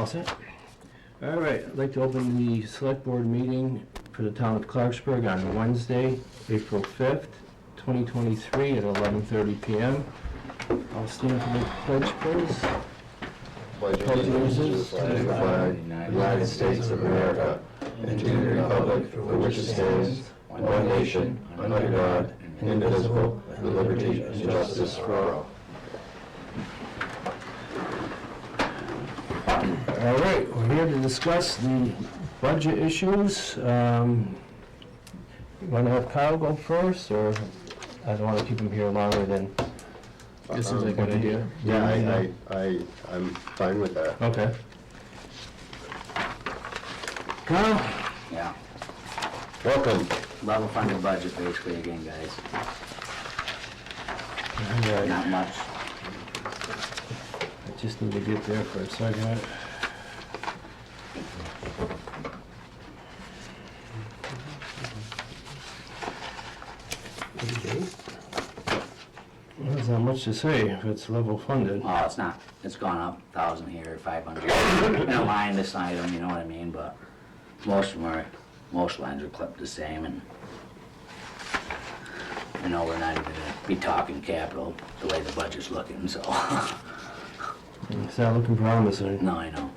All set? All right, I'd like to open the select board meeting for the town of Clarksburg on Wednesday, April 5th, 2023 at 11:30 p.m. I'll stand for the pledge, please. Pledge allegiance to the flag of the United States of America and to the republic for which it stands, one nation, under God, indivisible, with liberty and justice for all. All right, we're here to discuss the budget issues. You want to have Kyle go first, or I don't want to keep him here longer than... This is a good idea. Yeah, I'm fine with that. Okay. Kyle? Yeah, Welcome. level funded budget basically again, guys. All right. Not much. I just need to get there for a second. Well, there's not much to say if it's level funded. Oh, it's not. It's gone up 1,000 here, 500 in a line this item, you know what I mean? But most lines are clipped the same, and I know we're not even gonna be talking capital the way the budget's looking, so. It's not looking promising. No, I know.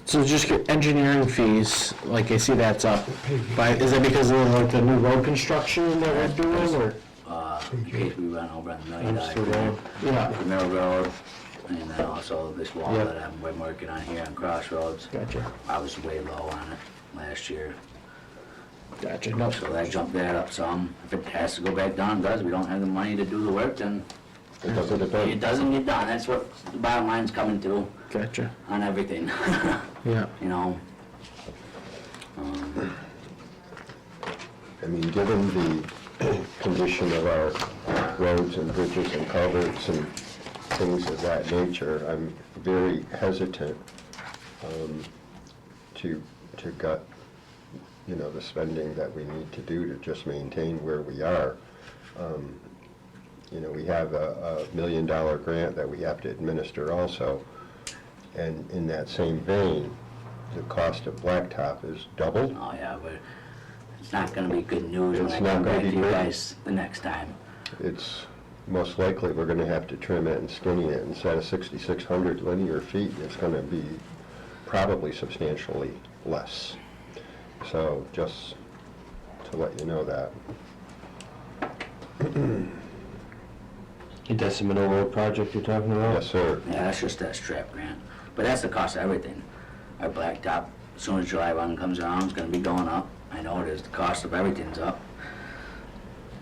So just your engineering fees, like I see that's up. Is that because of like the new road construction that we're doing, or? In case we run over on the million Understood, dollar. Yeah, The Mill Road, and then also this wall Yep. that I've been working on here on Crossroads. gotcha, I was way low on it last year, gotcha. No, so that jumped that up some. If it has to go back down, it does. We don't have the money to do the work, then It doesn't it depend. doesn't get done. That's what the bottom line's coming to gotcha, on everything, yeah. you know? I mean, given the condition of our roads and bridges and culverts and things of that nature, I'm very hesitant to gut, you know, the spending that we need to do to just maintain where we are. You know, we have a $1 million grant that we have to administer also, and in that same vein, the cost of blacktop is doubled. Oh, yeah, but it's not gonna be good news when It's I not come gonna back be to you good. guys the next time. It's most likely we're gonna have to trim it and skinny it. Instead of 6,600 linear feet, it's gonna be probably substantially less. So just to let you know that. The Decimate Road project you're talking about? Yes, sir. Yeah, that's just that strap grant. But that's the cost of everything. Our blacktop, as soon as July 1 comes around, it's gonna be going up. I know it is, the cost of everything's up.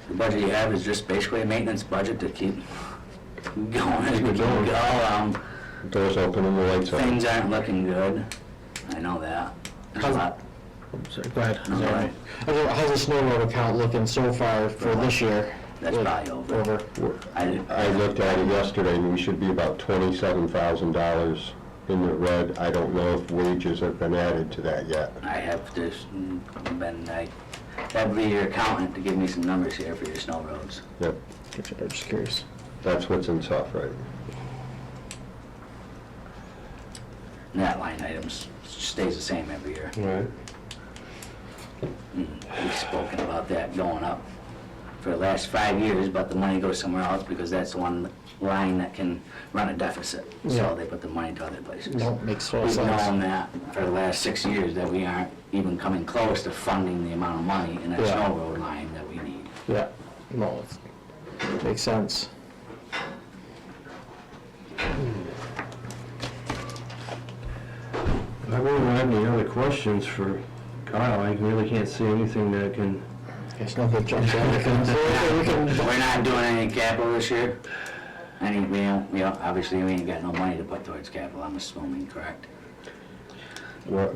The budget you have is just basically a maintenance budget to keep going as we go. Doors open and the lights on. Things aren't looking good. I know that. There's a lot. Sorry, go ahead. No, Is that go right? How's the snow road account looking so far for this year? That's probably over. I looked at it yesterday, and we should be about $27,000 in the red. I don't know if wages have been added to that yet. I have just been, that'd be your accountant to give me some numbers here for your snow roads. Yep, Gotcha, I'm just curious. that's what's in soft right. And that line item stays the same every year. Right. We've spoken about that going up for the last 5 years, but the money goes somewhere else because that's the one line that can run a deficit. Yeah. So they put the money to other places. No, makes total We've sense. known that for the last 6 years, that we aren't even coming close to funding the amount of money in that Yeah. snow road line that we need. Yeah, no, it makes sense. I wouldn't have any other questions for Kyle. I really can't see anything that can... Guess nothing jumps out. We can, We're not doing any capital this year. Obviously we ain't got no money to put towards capital, I'm assuming, correct? Well,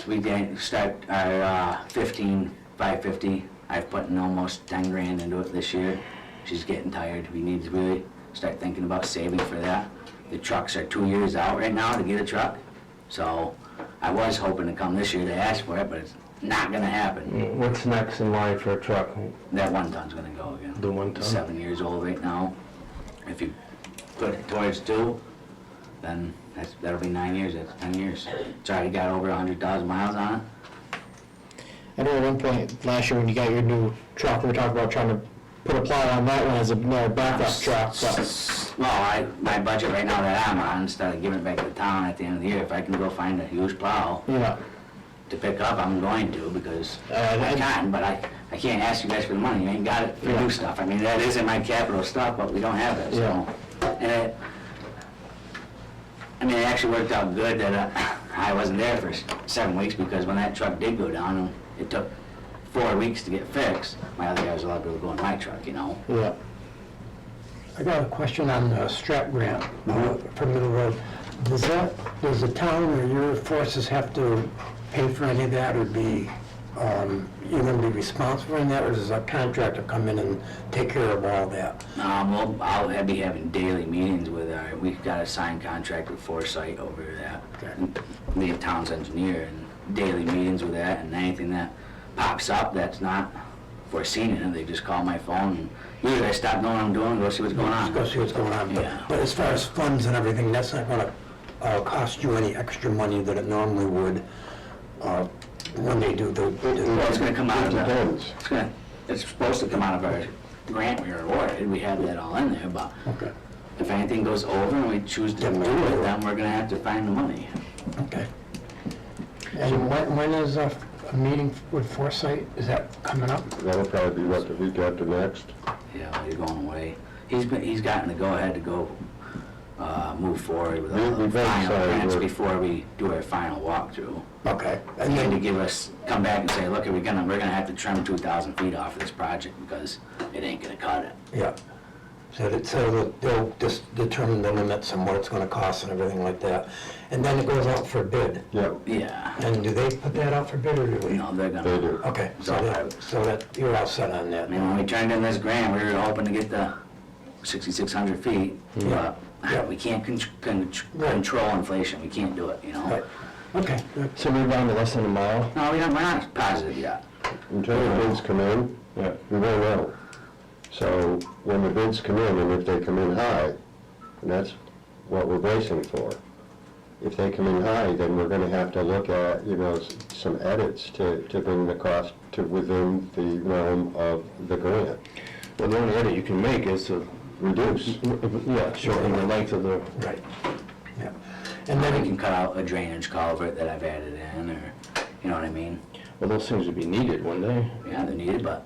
We didn't start our 550. I've put in almost 10 grand into it this year. She's getting tired. We need to really start thinking about saving for that. The trucks are 2 years out right now to get a truck. So I was hoping to come this year to ask for it, but it's not gonna happen. What's next in line for a truck? That 1 ton's gonna go again. The 1 ton? 7 years old right now. If you put it towards 2, then that'll be 9 years, that's 10 years. It's already got over 100,000 miles on it. I know at one point last year when you got your new truck, we were talking about trying to put a plow on that one as a more backup truck, but, Well, my budget right now that I'm on, instead of giving it back to the town at the end of the year, if I can go find a huge plow yeah. to pick up, I'm going to, because I I- can, but I can't ask you guys for the money, you ain't got it for Yeah. new stuff. I mean, that is in my capital stuff, but we don't have it, so. And it actually worked out good that I wasn't there for 7 weeks, because when that truck did go down, it took 4 weeks to get fixed. My other guy was allowed to go in my truck, you know? Yeah. I got a question on the strap grant for Middle Road. Does the town or your forces have to pay for any of that, or be, you're gonna be responsible for any of that, or does a contractor come in and take care of all that? Well, I'll be having daily meetings with we've got a signed contract with Foresight over that. Okay. The town's engineer, and daily meetings with that, and anything that pops up that's not foreseen in it, they just call my phone, and usually I stop knowing what I'm doing, go see what's going on. Go see what's going on. Yeah. But as far as funds and everything, that's not gonna cost you any extra money that it normally would when they do the... Well, it's gonna come out of It the, depends. it's supposed to come out of our grant we were awarded, we have that all in there, but Okay, if anything goes over and we choose to do it, then we're gonna have to find the money. okay. And when is a meeting with Foresight, is that coming up? That'll probably be what, the week after next? Yeah, he's going away. He's gotten the go-ahead to go, move forward with all the We've been final signed, grants we're- before we do our final walkthrough. Okay. And then to give us, come back and say, look, we're gonna have to trim 2,000 feet off of this project because it ain't gonna cut it. Yeah. So that they'll just determine the limits and what it's gonna cost and everything like that. And then it goes out for bid. Yeah, Yeah, And do they put that out for bid, or do we? no, they're they gonna, do. Okay, so that, you're all set on I that. mean, when we turned in this grant, we were hoping to get the 6,600 feet, Yeah. but we can't control inflation, we can't do it, you know? Right. Okay, good. So we're down to less than a mile? No, we're not positive yet. Until the bids come in, Yeah. we won't know. So when the bids come in, and if they come in high, and that's what we're bracing for. If they come in high, then we're gonna have to look at, some edits to bring the cost to within the realm of the grant. Well, the only edit you can make is to, Reduce. yeah, shorten the length of the, Right. Yeah. And And then we then, can cut out a drainage culvert that I've added in, or, you know what I mean? well, those things would be needed, wouldn't they? Yeah, they're needed, but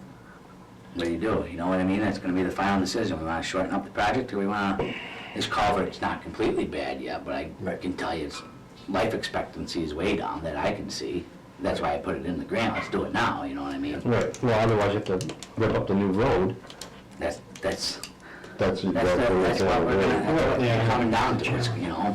what do? You know what I mean? That's gonna be the final decision. We wanna shorten up the project, or we wanna, this culvert's not completely bad yet, but I Right. can tell you its life expectancy is way down that I can see. That's why I put it in the grant. Let's do it now, you know what I mean? Right, well, otherwise you have to rip up the new road. That's That's exactly that's what we're gonna have to Yeah. be coming down to, is, you know?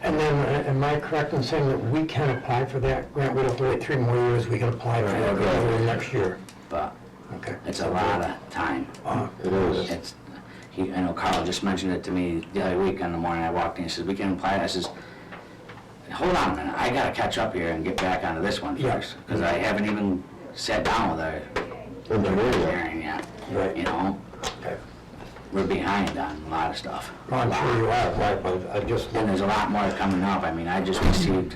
and then, am I correct in saying that we can apply for that grant? We don't have to wait 3 more years, we can apply for that grant early next year? But Okay. it's a lot of time. It is. I know Carl just mentioned it to me the other week in the morning. I walked in, he says, we can apply. I says, hold on a minute, I gotta catch up here and get back onto this one Yeah. first. Because I haven't even sat down with our engineering yet, Right. you know? Okay. We're behind on a lot of stuff. Well, I'm sure you are, right, but I just, And there's a lot more coming up. I mean, I just received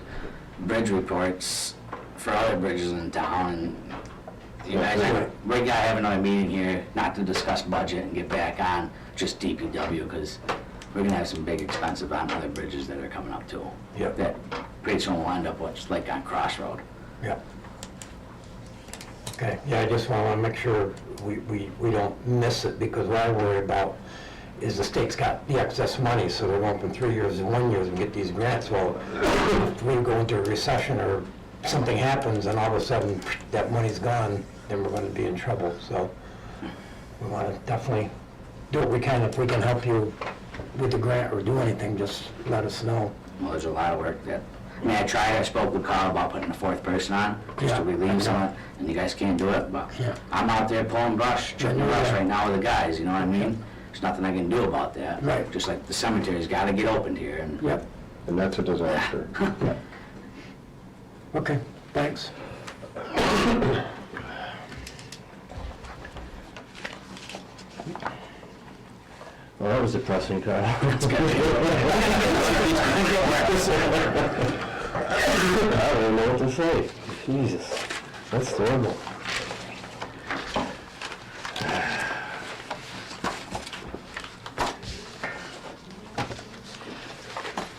bridge reports for other bridges in town, and you guys, we gotta have another meeting here, not to discuss budget and get back on just DPW, because we're gonna have some big expensive on other bridges that are coming up too. Yeah. That pretty soon will end up what's like on Crossroad. yeah. Okay, yeah, I just want to make sure we don't miss it, because what I worry about is the state's got the excess money, so they're going from 3 years to 1 year and get these grants. Well, if we go into a recession or something happens and all of a sudden that money's gone, then we're going to be in trouble. So we want to definitely do what we can. If we can help you with the grant or do anything, just let us know. Well, there's a lot of work that, I mean, I spoke with Carl about putting a fourth person on, just to Yeah. relieve some of it, and you guys can't do it, but Yeah. I'm out there pulling brush, chipping Yeah. brush right now with the guys, you know what I mean? There's nothing I can do about that. Right. Just like the cemetery's gotta get opened here, and Yep, And that's a disaster. okay, thanks. Well, that was depressing, Kyle. I don't know what to say. Jesus, that's horrible.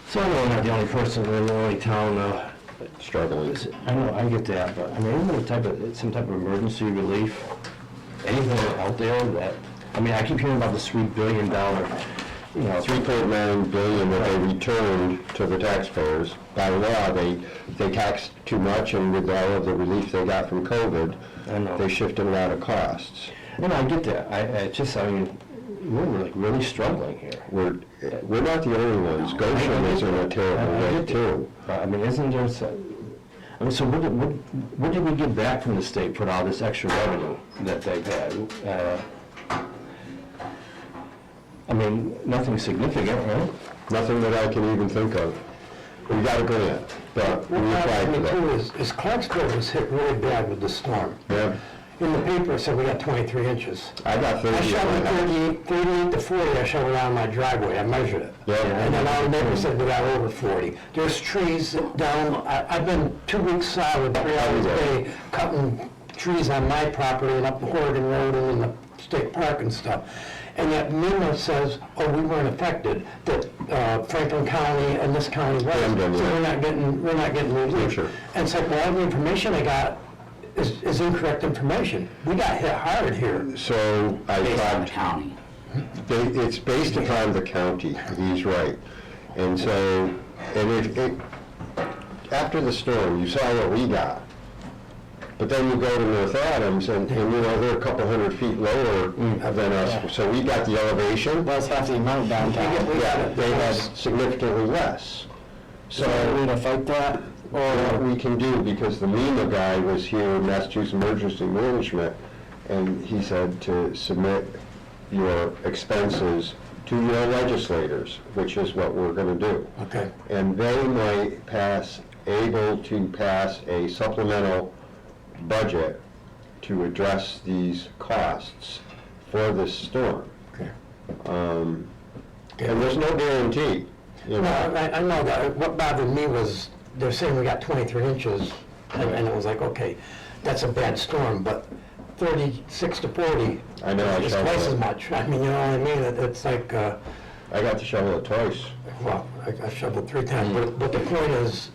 So I know I'm not the only person in the only town, Struggling. I know, I get that, but I mean, isn't there some type of emergency relief, anything out there that, I mean, I keep hearing about this $3 billion, you know. 3.9 billion that they returned to the taxpayers. By law, they taxed too much, and with all of the relief they got from COVID, I know. they shifted a lot of costs. And I get that, I mean, we're like really struggling here. We're not the only ones. Goshen is in a terrible way too. I mean, isn't there, I mean, so what did we get back from the state for all this extra revenue that they've had? I mean, nothing significant, right? Nothing that I can even think of. We got a grant, but we applied for that. Is Clarksburg was hit really bad with the storm. Yeah, In the paper, it said we got 23 inches. I got 30. I shoveled 38 to 40, I shoveled out my driveway, I measured it. Yeah. And then all the neighbors said we got over 40. There's trees down, I've been 2 weeks solid, 3 hours a day, cutting trees on my property and up the Horgan Road and in the state park and stuff. And yet MEMA says, oh, we weren't affected, that Franklin County and this county was, so we're not getting relief. Sure. And it's like, well, all the information I got is incorrect information. We got hit hard here. So I Based on the thought, county. it's based upon the county, he's right. And so, after the storm, you saw what we got. But then you go to North Adams, and you know, they're a couple hundred feet lower than us, so we got the elevation. That's half the amount downtown. Yeah, they had significantly less. So we're gonna fight that? Or what we can do, because the MEMA guy was here, Massachusetts Emergency Management, and he said to submit your expenses to your legislators, which is what we're gonna do. Okay. And they might able to pass a supplemental budget to address these costs for this storm. Okay. And there's no guarantee, you know. Well, I know that. What bothered me was they're saying we got 23 inches, and it was like, okay, that's a bad storm, but 36 to 40 I know, I is shoveled twice it. as much. I mean, you know what I mean? It's like, I got to shovel it twice. well, I shoveled 3 times, but the point is,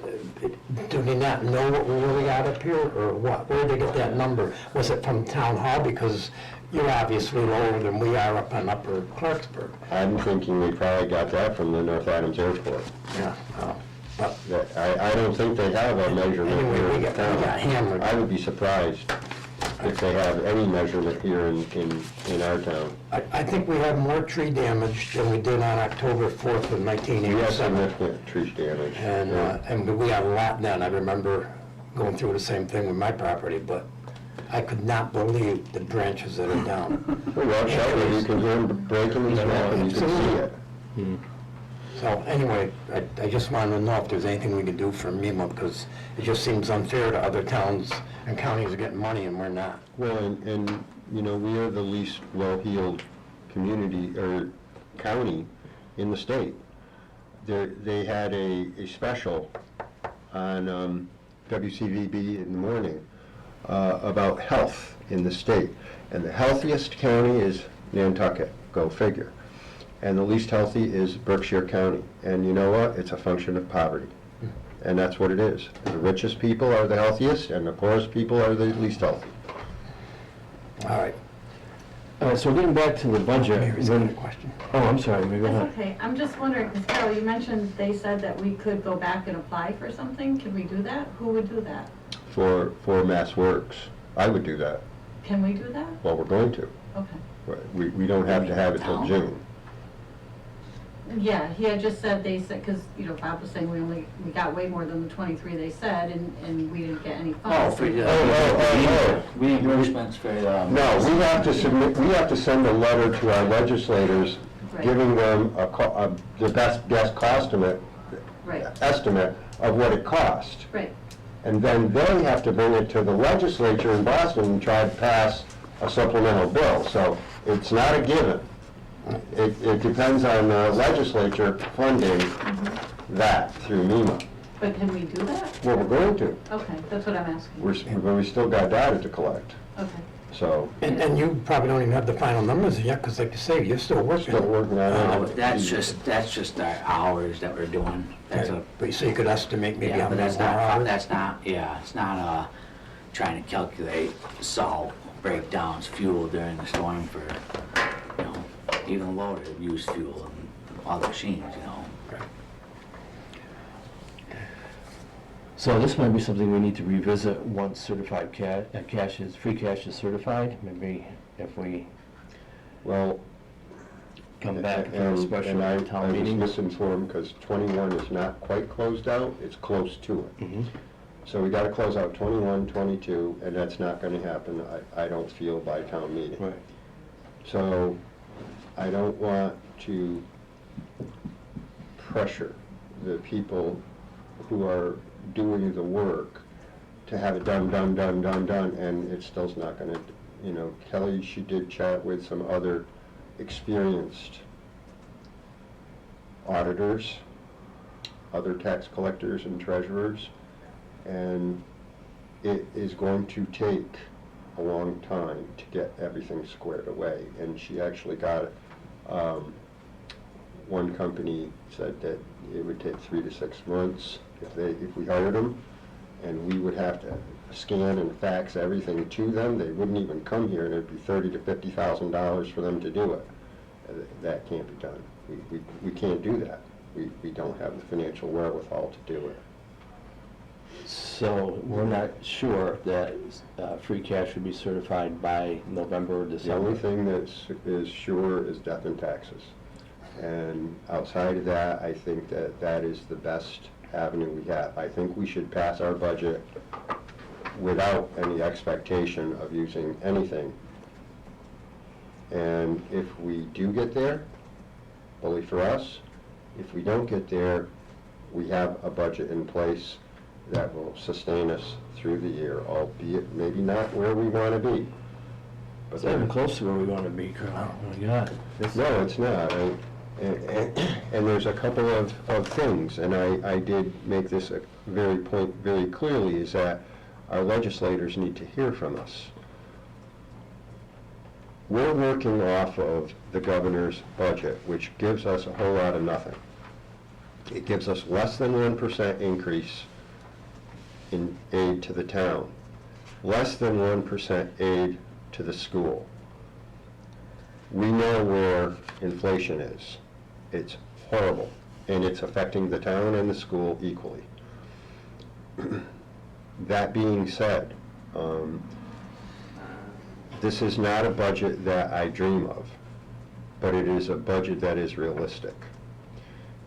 do they not know what we really got up here, or what? Where did they get that number? Was it from town hall? Because you're obviously lower than we are up on Upper Clarksburg. I'm thinking they probably got that from the North Adams Airport. Yeah, but I don't think they have a measurement anyway, here we in got town. hammered. I would be surprised if they have any measurement here in our town. I think we have more tree damage than we did on October 4th of We have 1987. significant tree damage. And we had a lot then. I remember going through the same thing with my property, but I could not believe the branches that are down. Well, Shelby, you can hear them breaking and snapping, you can see it. So anyway, I just wanted to know if there's anything we could do for MEMA, because it just seems unfair to other towns and counties are getting money and we're not. Well, and, you know, we are the least well-heeled community, or county in the state. They had a special on WCVB in the morning about health in the state. And the healthiest county is Nantucket, go figure. And the least healthy is Berkshire County. And you know what? It's a function of poverty. And that's what it is. The richest people are the healthiest, and the poorest people are the least healthy. All right. So getting back to the budget. Mary's got a question. Oh, I'm sorry, maybe go ahead. That's okay. I'm just wondering, because Carol, you mentioned they said that we could go back and apply for something. Can we do that? Who would do that? For Mass Works, I would do that. Can we do that? Well, we're going to. Okay. We don't have to have it till June. Yeah, he had just said, they said, because, you know, Bob was saying we got way more than the 23 they said, and we didn't get any funds. Reimbursements for, No, we have to submit, we have to send a letter to our legislators Right. giving them the best guess Right, estimate of what it cost. right. And then they have to bring it to the legislature in Boston and try to pass a supplemental bill. So it's not a given. It depends on the legislature funding that through MEMA. But can we do that? Well, we're going to. Okay, that's what I'm asking. But we still got data to collect, Okay. so And you probably don't even have the final numbers yet, because like you say, you're still working. still working on No, it. that's just our hours that we're doing. That's a, But so you could estimate maybe yeah, how but many that's more not, hours? that's not, yeah, it's not, trying to calculate salt breakdowns, fuel during the storm for, you know, even loader use fuel and all the machines, you know. So this might be something we need to revisit once certified free cash is certified, maybe if we Well, come back for a and special I town was meeting. misinformed because 21 is not quite closed out, it's close to it. Mhm. So we got to close out 21, 22, and that's not going to happen, I don't feel, by town meeting. Right. So I don't want to pressure the people who are doing the work to have it done, and it still's not going to, you know, Kelly, she did chat with some other experienced auditors, other tax collectors and treasurers, and it is going to take a long time to get everything squared away. And she actually got, one company said that it would take 3 to 6 months if we hired them, and we would have to scan and fax everything to them. They wouldn't even come here, and it'd be $30,000 to $50,000 for them to do it. That can't be done. We can't do that. We don't have the financial wherewithal to do it. So we're not sure that free cash would be certified by November or The December. only thing is sure is death and taxes. And outside of that, I think that is the best avenue we have. I think we should pass our budget without any expectation of using anything. And if we do get there, bully for us. If we don't get there, we have a budget in place that will sustain us through the year, albeit maybe not where we want to be. But It's not even close to where we want to be, Carl. Oh my God. no, it's not. And there's a couple of things, and I did make this a point very clearly, is that our legislators need to hear from us. We're working off of the governor's budget, which gives us a whole lot of nothing. It gives us less than 1% increase in aid to the town, less than 1% aid to the school. We know where inflation is. It's horrible, and it's affecting the town and the school equally. That being said, this is not a budget that I dream of, but it is a budget that is realistic.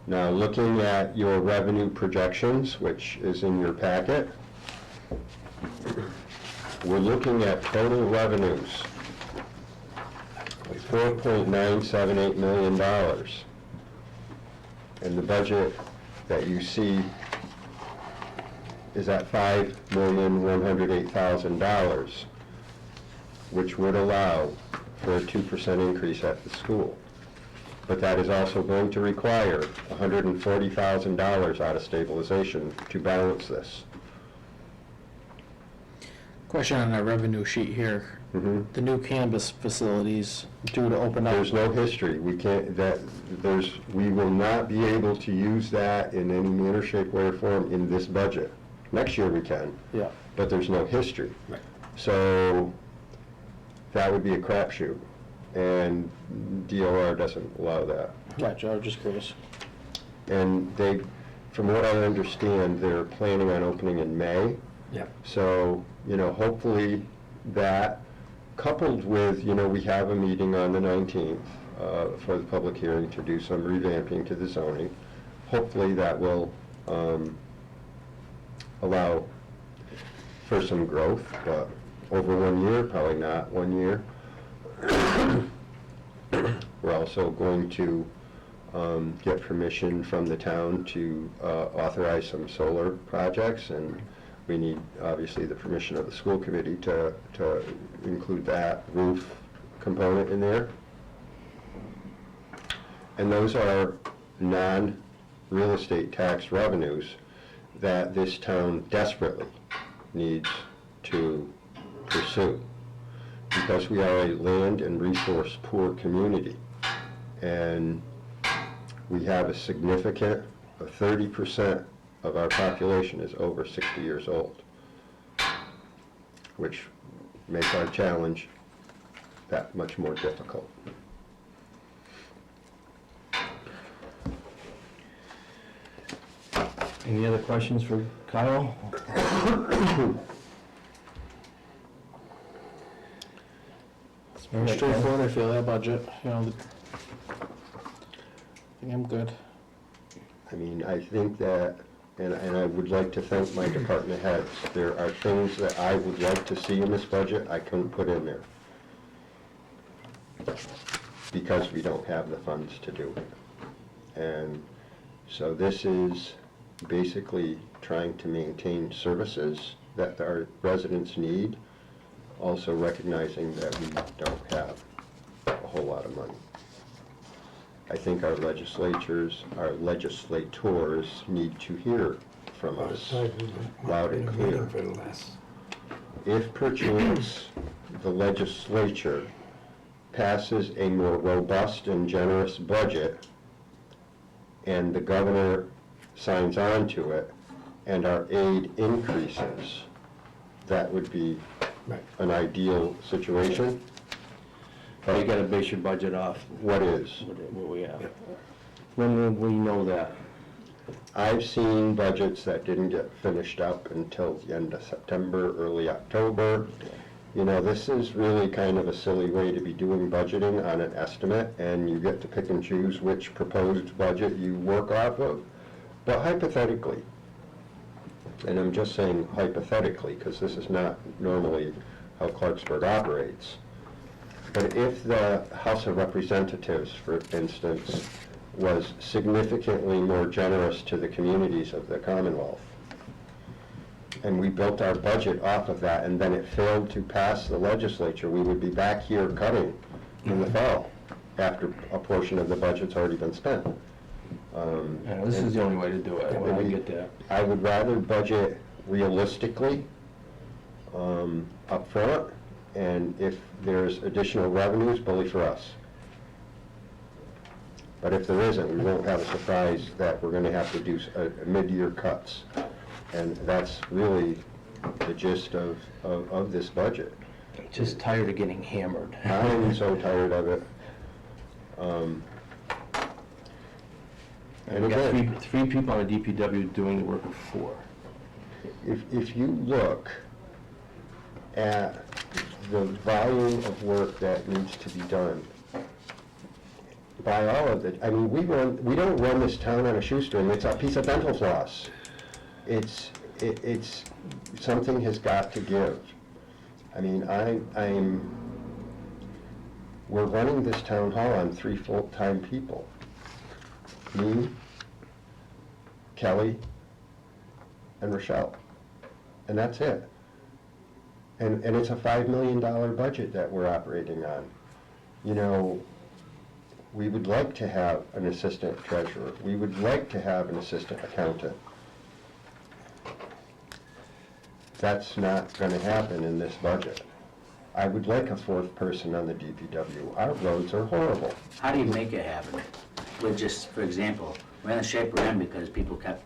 Now, looking at your revenue projections, which is in your packet, we're looking at total revenues of $4.978 million. And the budget that you see is at $5,108,000, which would allow for a 2% increase at the school. But that is also going to require $140,000 out of stabilization to balance this. Question on our revenue sheet here. The new canvas facilities due to open up. There's no history. We can't, we will not be able to use that in any manner, shape, way, or form in this budget. Next year we can, Yeah. but there's no history. Right. So that would be a crapshoot, and DOR doesn't allow that. Gotcha, I was just curious. And they, from what I understand, they're planning on opening in May. Yeah. So, you know, hopefully that, coupled with, you know, we have a meeting on the 19th for the public hearing to do some revamping to the zoning. Hopefully that will allow for some growth, but over 1 year, probably not 1 year. We're also going to get permission from the town to authorize some solar projects, and we need, obviously, the permission of the school committee to include that roof component in there. And those are non-real estate tax revenues that this town desperately needs to pursue, because we are a land and resource poor community. And we have a significant, 30% of our population is over 60 years old, which makes our challenge that much more difficult. Any other questions for Kyle? It's very straightforward, I feel, that budget, you know. I think I'm good. I mean, I think that, and I would like to thank my department heads, there are things that I would like to see in this budget I couldn't put in there, because we don't have the funds to do it. And so this is basically trying to maintain services that our residents need, also recognizing that we don't have a whole lot of money. I think our legislators need to hear from us loud and clear. If perchance the legislature passes a more robust and generous budget, and the governor signs on to it, and our aid increases, that would be an ideal situation. But you gotta base your budget off What is? what we have. When will we know that? I've seen budgets that didn't get finished up until the end of September, early October. You know, this is really kind of a silly way to be doing budgeting on an estimate, and you get to pick and choose which proposed budget you work off of. But hypothetically, and I'm just saying hypothetically, because this is not normally how Clarksburg operates, but if the House of Representatives, for instance, was significantly more generous to the communities of the Commonwealth, and we built our budget off of that, and then it failed to pass the legislature, we would be back here cutting in the fall, after a portion of the budget's already been spent. Yeah, this is the only way to do it, I get that. I would rather budget realistically up front, and if there's additional revenues, bully for us. But if there isn't, we won't have a surprise that we're gonna have to do mid-year cuts. And that's really the gist of this budget. Just tired of getting hammered. I'm so tired of it. And we got three people on the DPW doing the work of 4. If you look at the volume of work that needs to be done by all of it, I mean, we don't run this town on a shoestring. It's a piece of dental floss. It's something has got to give. I mean, we're running this town hall on 3 full-time people. Me, Kelly, and Rochelle. And that's it. And it's a $5 million budget that we're operating on. You know, we would like to have an assistant treasurer. We would like to have an assistant accountant. That's not gonna happen in this budget. I would like a 4th person on the DPW. Our roads are horrible. How do you make it happen? With just, for example, we're in the shape we're in because people kept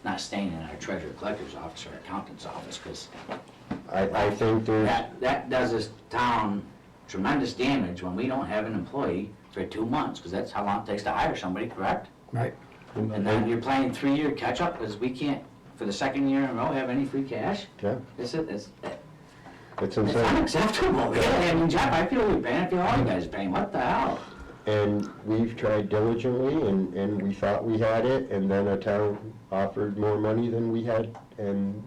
not staying in our treasurer collector's office or accountant's office, because I think there's, that does this town tremendous damage when we don't have an employee for 2 months, because that's how long it takes to hire somebody, correct? Right. And then you're playing 3-year catch-up, because we can't, for the 2nd year in a row, have any free cash? yeah, It's it's insane. unacceptable, really. I mean, Jeff, I feel we're paying, I feel all you guys are paying, what the hell? And we've tried diligently, and we thought we had it, and then a town offered more money than we had, and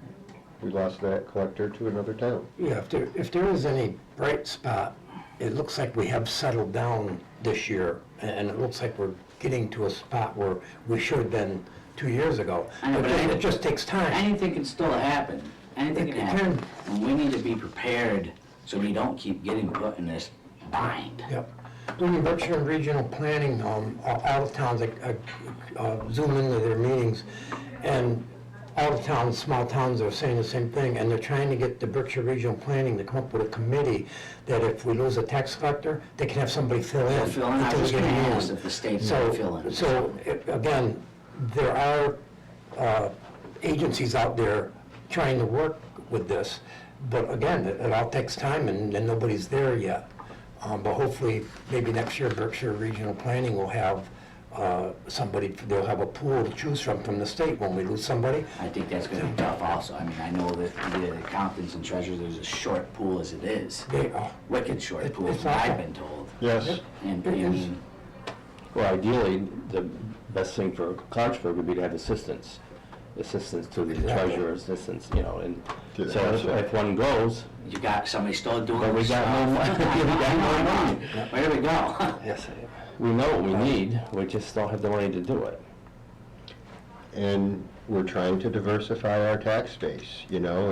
we lost that collector to another town. Yeah, if there is any bright spot, it looks like we have settled down this year, and it looks like we're getting to a spot where we should have been 2 years ago. I know, But but it just takes time. Anything can still happen, anything can It happen. can. And we need to be prepared so we don't keep getting put in this bind. Yep. Doing Berkshire and Regional Planning, all the towns, Zoom into their meetings, and all the towns, small towns are saying the same thing, and they're trying to get the Berkshire Regional Planning to come up with a committee that if we lose a tax collector, they can have somebody fill in. Fill in, I until was we gonna get a new ask one. if the state's So- gonna fill in. So, again, there are agencies out there trying to work with this, but again, it all takes time, and nobody's there yet. But hopefully, maybe next year Berkshire Regional Planning will have somebody, they'll have a pool to choose from the state when we lose somebody. I think that's gonna be tough also. I mean, I know that the accountants and treasurers, there's a short pool as it is. Wicked short pool, it's I've awful. been told. Yes. And, It I is. mean, Well, ideally, the best thing for Clarksburg would be to have assistants to the Exactly. treasurer, assistants, you know, and To the so council. if one goes, you got somebody still doing but we this got stuff. no money. We got no money. Where do we go? Yes, we know what we need, we just don't have the money to do it. And we're trying to diversify our tax base, you know,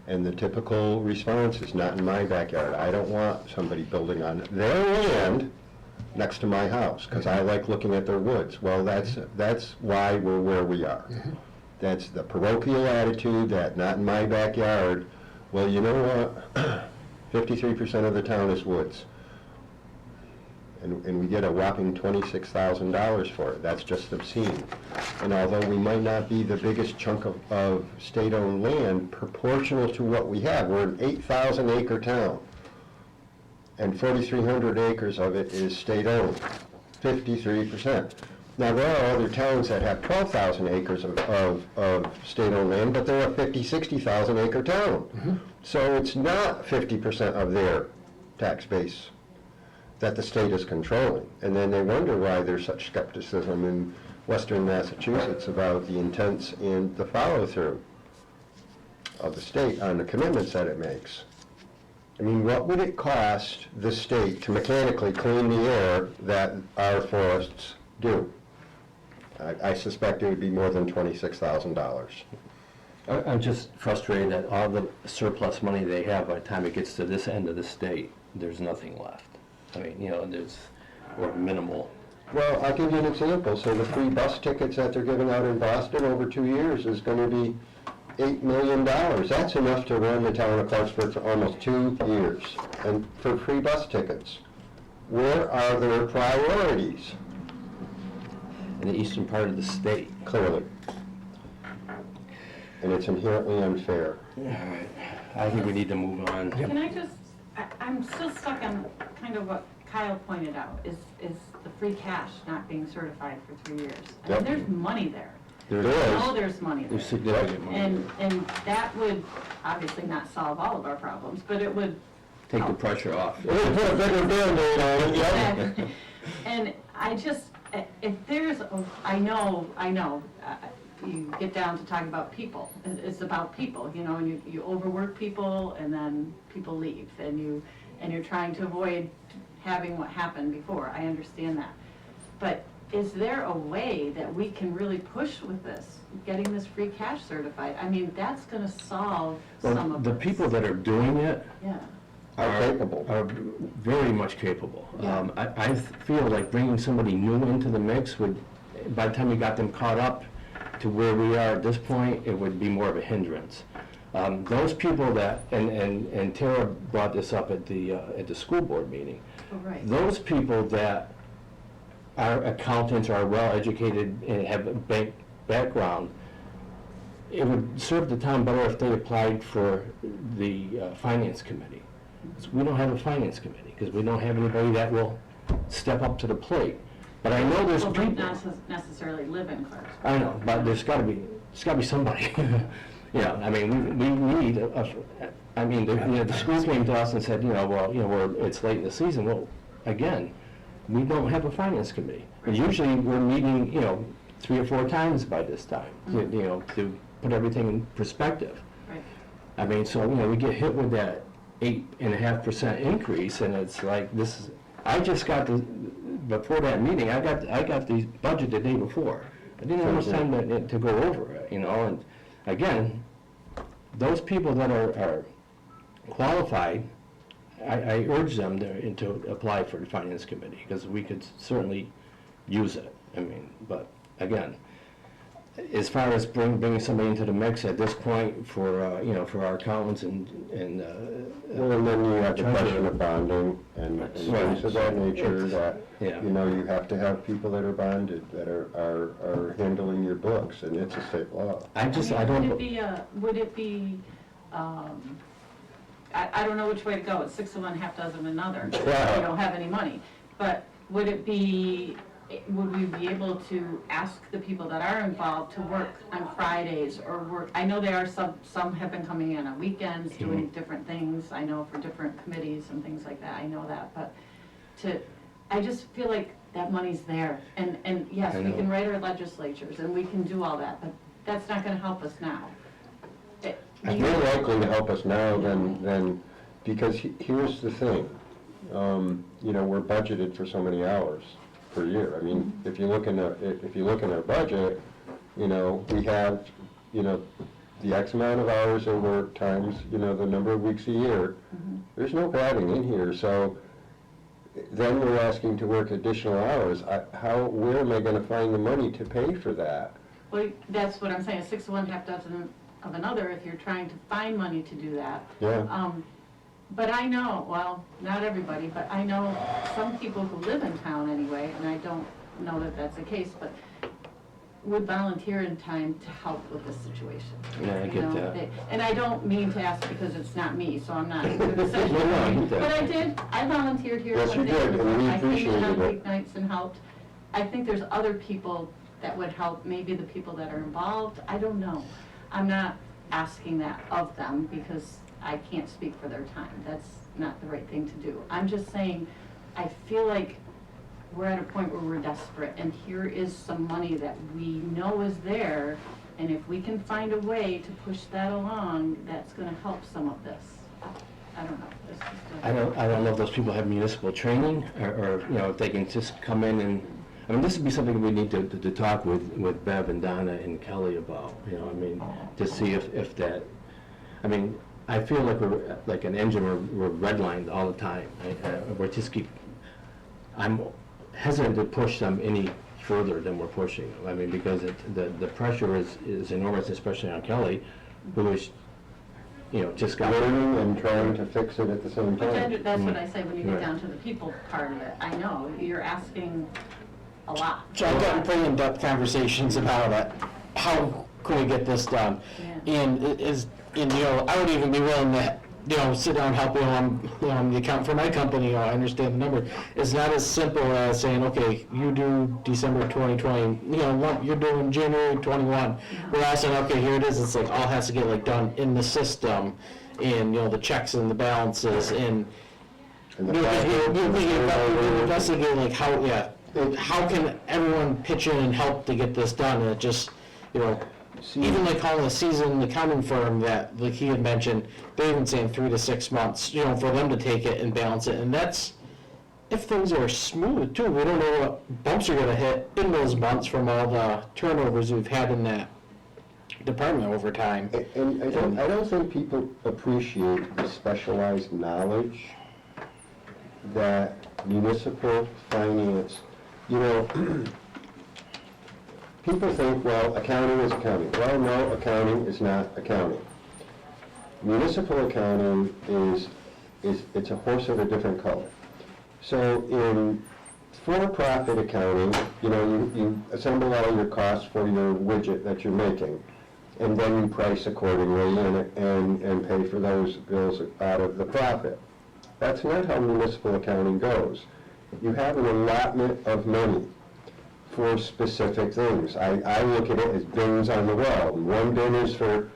and the typical response is not in my backyard. I don't want somebody building on their land next to my house, because I like looking at their woods. Well, that's why we're where we are. That's the parochial attitude, that not in my backyard. Well, you know what? 53% of the town is woods. And we get a whopping $26,000 for it. That's just obscene. And although we might not be the biggest chunk of state-owned land, proportional to what we have, we're an 8,000 acre town. And 4,300 acres of it is state-owned, 53%. Now, there are other towns that have 12,000 acres of state-owned land, but they're a 50, 60,000 acre town. So it's not 50% of their tax base that the state is controlling. And then they wonder why there's such skepticism in western Massachusetts about the intents and the follow-through of the state on the commitments that it makes. I mean, what would it cost the state to mechanically clean the air that our forests do? I suspect it would be more than $26,000. I'm just frustrated that all the surplus money they have, by the time it gets to this end of the state, there's nothing left. I mean, you know, or minimal. Well, I'll give you an example. So the free bus tickets that they're giving out in Boston over 2 years is going to be $8 million. That's enough to run the town of Clarksburg for almost 2 years. And for free bus tickets, where are their priorities? In the eastern part of the state. Clearly. And it's inherently unfair. I think we need to move on. Can I just, I'm still stuck on kind of what Kyle pointed out, is the free cash not being certified for 3 years. I mean, Yep. there's money there. There There I is. know there's money There's there. significant money. And that would obviously not solve all of our problems, but it would. Take the pressure off. We'll put a bigger Band-Aid on it, yep. And I just, if there's, I know, you get down to talking about people. It's about people, you know, and you overwork people and then people leave and you're trying to avoid having what happened before. I understand that. But is there a way that we can really push with this, getting this free cash certified? I mean, that's gonna solve some Well, of the this. people that are doing it Yeah. Are capable. are very much capable. Yeah. I feel like bringing somebody new into the mix would, by the time you got them caught up to where we are at this point, it would be more of a hindrance. Those people that, and Tara brought this up at the school board meeting, Oh, right. those people that are accountants, are well-educated and have a bank background, it would serve the town better if they applied for the finance committee. We don't have a finance committee, because we don't have anybody that will step up to the plate. But I know there's Well, people. but not necessarily live in Clarksburg. I know, but there's gotta be somebody. Yeah, I mean, we need I mean, the school came to us and said, it's late in the season. Well, again, we don't have a finance committee. And usually we're meeting, 3 or 4 times by this time, to put everything in perspective. Right. I mean, so, we get hit with that 8.5% increase, and it's like, I just got before that meeting, I got the budget the day before. I didn't have much time to go over it, and again, those people that are qualified, I urge them to apply for the finance committee, because we could certainly use it. I mean, but again, as far as bringing somebody into the mix at this point for, you know, for our accountants and. Well, and then you have the question treasurer. of bonding and things of that nature that, Yeah. you know, you have to have people that are bonded, that are handling your books, and it's a state law. I don't. Would it be, I don't know which way to go, it's 6 of one, half dozen of another, if Yeah. we don't have any money. But would we be able to ask the people that are involved to work on Fridays or work, I know there are some have been coming in on weekends, doing different things, I know for different committees and things like that, I know that, but I just feel like that money's there. And yes, I we know. can write our legislatures and we can do all that, but that's not gonna help us now. It's more likely to help us now than, because here's the thing. You know, we're budgeted for so many hours per year. I mean, if you look in our budget, you know, we have, you know, the X amount of hours of work times, you know, the number of weeks a year. There's no padding in here, so then we're asking to work additional hours. Where am I gonna find the money to pay for that? Well, that's what I'm saying, 6 of one, half dozen of another, if you're trying to find money to do that. Yeah. But I know, well, not everybody, but I know some people who live in town anyway, and I don't know that that's the case, but would volunteer in time to help with this situation. Yeah, I You get know, that. And I don't mean to ask because it's not me, so I'm not gonna say. No, no, I get that. But I did, I volunteered here. Yes, one you day. did, and we I came in on appreciated it. weeknights and helped. I think there's other people that would help, maybe the people that are involved, I don't know. I'm not asking that of them because I can't speak for their time. That's not the right thing to do. I'm just saying, I feel like we're at a point where we're desperate, and here is some money that we know is there, and if we can find a way to push that along, that's gonna help some of this. I don't know. It's just a- I don't know if those people have municipal training, or, you know, if they can just come in and, I mean, this would be something we need to talk with Bev and Donna and Kelly about, you know, I mean, to see if that, I mean, I feel like we're, like an engine, we're redlined all the time. We're just I'm hesitant to push them any further than we're pushing them. I mean, because the pressure is enormous, especially on Kelly, who is, you know, just got. Learning and trying to fix it at the same But time. that's what I say when you get Right. down to the people part of it. I know, you're asking a lot. So I've gotten pretty in-depth conversations about it. How can we get this done? Yeah. And you know, I would even be willing to, you know, sit down and help, you know, I'm the accountant for my company, you know, I understand the number. It's not as simple as saying, okay, you do December 2020, you know, what you're doing January 21. We're asking, okay, here it is, it's like all has to get like done in the system, and, you know, the checks and the balances, and And the you password- investigate like how can everyone pitch in and help to get this done, and it just, you know, even like calling a seasoned accounting firm that, like he had mentioned, they're even saying 3 to 6 months, you know, for them to take it and balance it, and that's if things are smooth too. We don't know what bumps are gonna hit in those months from all the turnovers we've had in that department over time. And I don't think people appreciate the specialized knowledge that municipal finance, you know, people think, well, accounting is accounting. Well, no, accounting is not accounting. Municipal accounting it's a horse of a different color. So in for-profit accounting, you know, you assemble all your costs for your widget that you're making, and then you price accordingly and pay for those bills out of the profit. That's not how municipal accounting goes. You have an allotment of money for specific things. I look at it as bins on the wall. One bin is for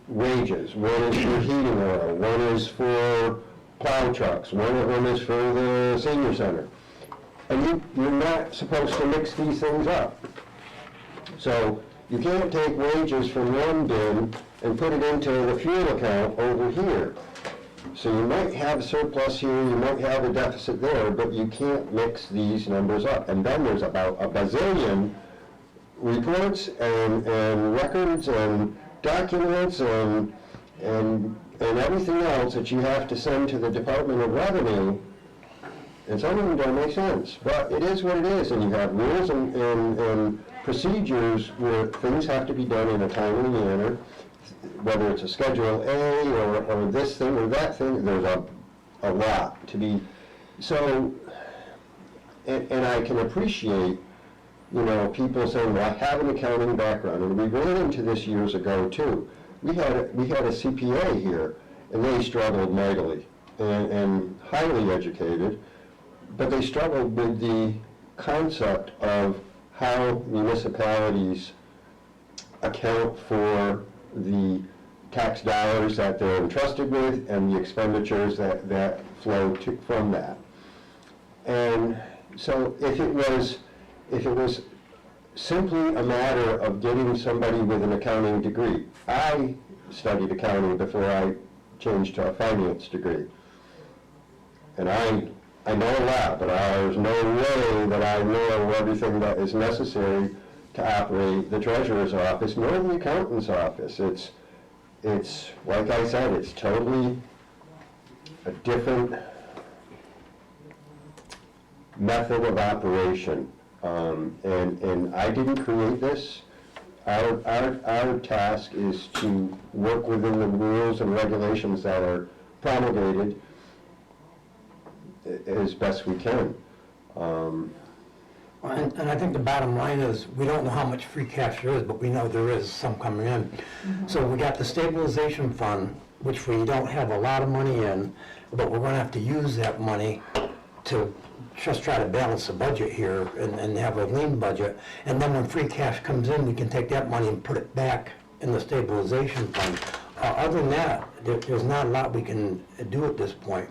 wages, one is for heating oil, one is for plow trucks, one of them is for the senior center. And you're not supposed to mix these things up. So you can't take wages from one bin and put it into the fuel account over here. So you might have a surplus here, you might have a deficit there, but you can't mix these numbers up. And then there's about a bazillion reports and records and documents and and everything else that you have to send to the Department of Revenue, and some of them don't make sense, but it is what it is, and you have rules and procedures where things have to be done in a timely manner, whether it's a Schedule A or this thing or that thing, there's a lot to be, so, and I can appreciate, you know, people saying, well, I have an accounting background, and we ran into this years ago too. We had a CPA here, and they struggled mightily, and highly educated, but they struggled with the concept of how municipalities account for the tax dollars that they're entrusted with and the expenditures that flow from that. And so if it was simply a matter of getting somebody with an accounting degree, I studied accounting before I changed to a finance degree. And I know a lot, but there's no way that I know everything that is necessary to operate the treasurer's office nor the accountant's office. It's like I said, it's totally a different method of operation. And I didn't create this. Our task is to work within the rules and regulations that are promulgated as best we can. And I think the bottom line is, we don't know how much free cash there is, but we know there is some coming in. So we got the stabilization fund, which we don't have a lot of money in, but we're gonna have to use that money to just try to balance the budget here and have a lean budget. And then when free cash comes in, we can take that money and put it back in the stabilization fund. Other than that, there's not a lot we can do at this point.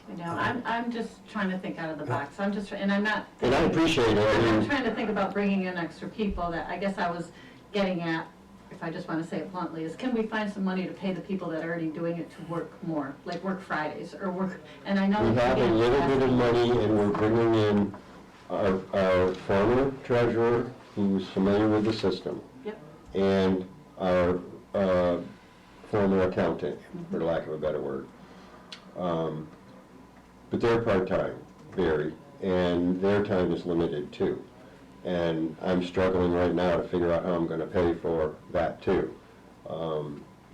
You know, I'm just trying to think out of the box. I'm just, and I'm not. And I appreciate it. And I'm trying to think about bringing in extra people. That I guess I was getting at, if I just want to say it bluntly, is can we find some money to pay the people that are already doing it to work more, like work Fridays or work, and I know. We have a little bit of money, and we're bringing in our former treasurer, who's familiar with the system. Yep. And our former accountant, for lack of a better word. But they're part-time, very, and their time is limited too. And I'm struggling right now to figure out how I'm gonna pay for that too.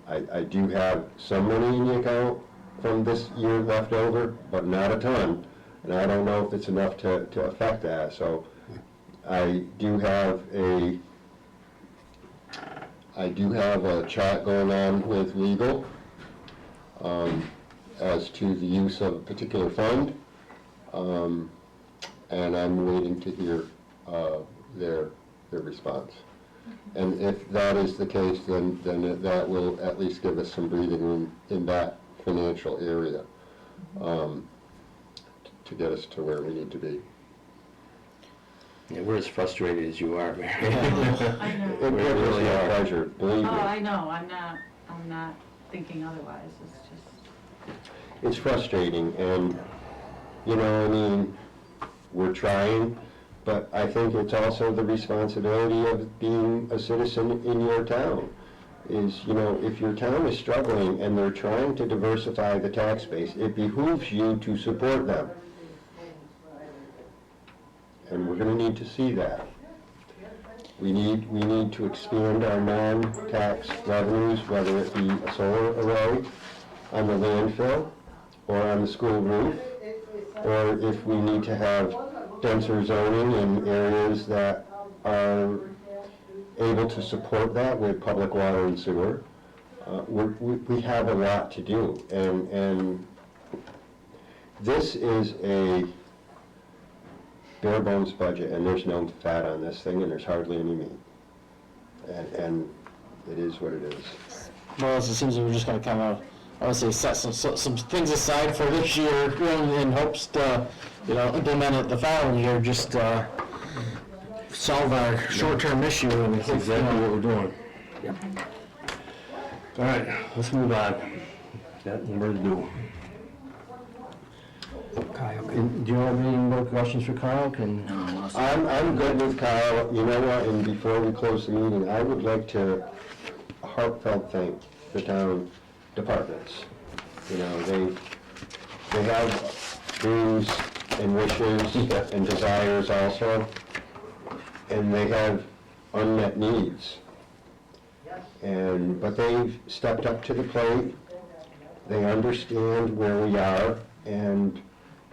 I do have some money in the account from this year left over, but not a ton. And I don't know if it's enough to affect that, so I do have a chat going on with legal as to the use of a particular fund, and I'm waiting to hear their response. And if that is the case, then that will at least give us some breathing room in that financial area to get us to where we need to be. Yeah, we're as frustrated as you are, Mary. I know. It gives us really no are. pleasure, believe Oh, me. I know. I'm not thinking otherwise. It's just. It's frustrating, and, you know, I mean, we're trying, but I think it's also the responsibility of being a citizen in your town. Is, you know, if your town is struggling and they're trying to diversify the tax base, it behooves you to support them. And we're gonna need to see that. We need to expand our non-tax revenues, whether it be a solar array on the landfill, or on the school roof, or if we need to have denser zoning in areas that are able to support that with public water and sewer. We have a lot to do, and this is a bare bones budget, and there's no fat on this thing, and there's hardly any meat. And it is what it is. Well, it seems like we're just gonna kind of, I would say, set some things aside for this year, you know, in hopes to, you know, implement it the following year, just solve our short-term issue. And That's exactly what we're doing. All right, let's move on. Got more to do. Kyle, And do you have any more questions for Kyle? I'm good with Kyle. You know what, and before we close the meeting, I would like to heartfelt thank the town departments. You know, they have dreams and wishes and desires also, and they have unmet needs. But they've stepped up to the plate. They understand where we are, and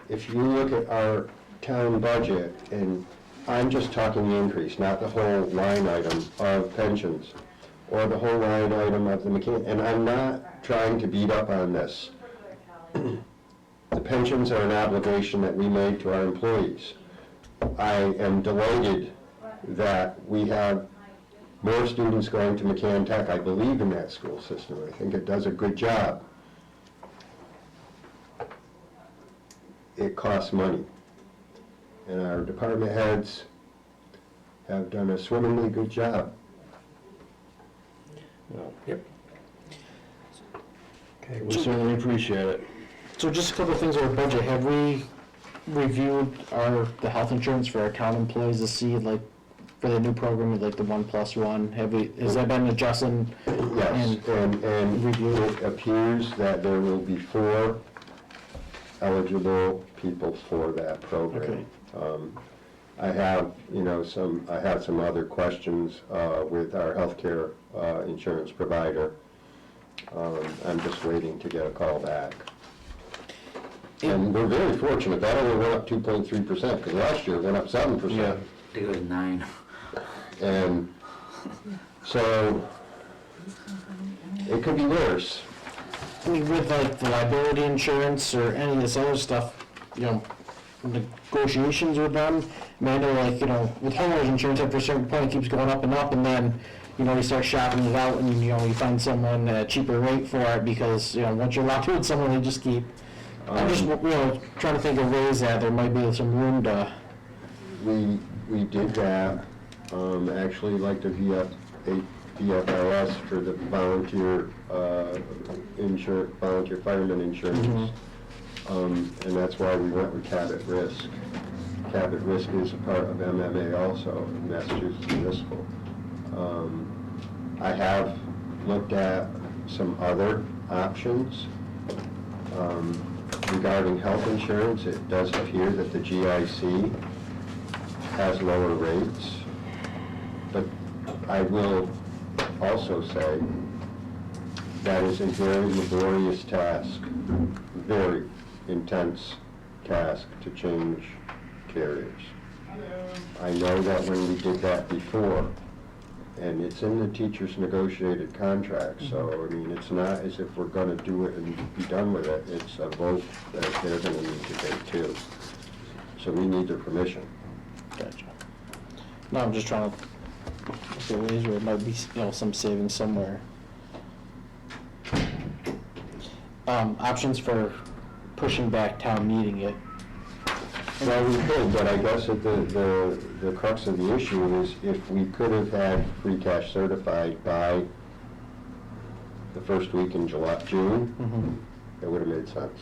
if you look at our town budget, and I'm just talking the increase, not the whole line item of pensions, or the whole line item of the mechanic, and I'm not trying to beat up on this. The pensions are an obligation that we made to our employees. I am delighted that we have more students going to McCann Tech. I believe in that school system. I think it does a good job. It costs money. And our department heads have done a swimmingly good job. Yep. Okay, We certainly appreciate it. So just a couple of things on our budget. Have we reviewed the health insurance for our town employees to see, like, for the new program with like the 1+1? Has that been adjusted? Yes, and review. it appears that there will be 4 eligible people for that program. I have, I have some other questions with our healthcare insurance provider. I'm just waiting to get a call back. And we're very fortunate, that only went up 2.3%, because last year it went up 7%. Yeah. I think it was 9. And so, it could be worse. I mean, with like the liability insurance or any of this other stuff, negotiations with them. I mean, I know, like, with homeowners insurance, after a certain point, it keeps going up, and then, you start shopping it out, and, you find someone at a cheaper rate for it, because, once you're locked in with someone, they just keep, I'm just, trying to think of ways that there might be some room to. We did that, actually, like the VFIS for the volunteer volunteer fireman insurance. And that's why we went with Cabot Risk. Cabot Risk is a part of MMA also, Massachusetts Municipal. I have looked at some other options. Regarding health insurance, it does appear that the GIC has lower rates, but I will also say that is a very laborious task, very intense task to change carriers. I know that when we did that before, and it's in the teacher's negotiated contract, so, I mean, it's not as if we're gonna do it and be done with it, it's a vote that they're gonna need to take too. So we need their permission. Gotcha. No, I'm just trying to look at ways where it might be, some savings somewhere. Options for pushing back town meeting it. Well, we could, but I guess that the crux of the issue is if we could have had free cash certified by the first week in June, it would have made sense.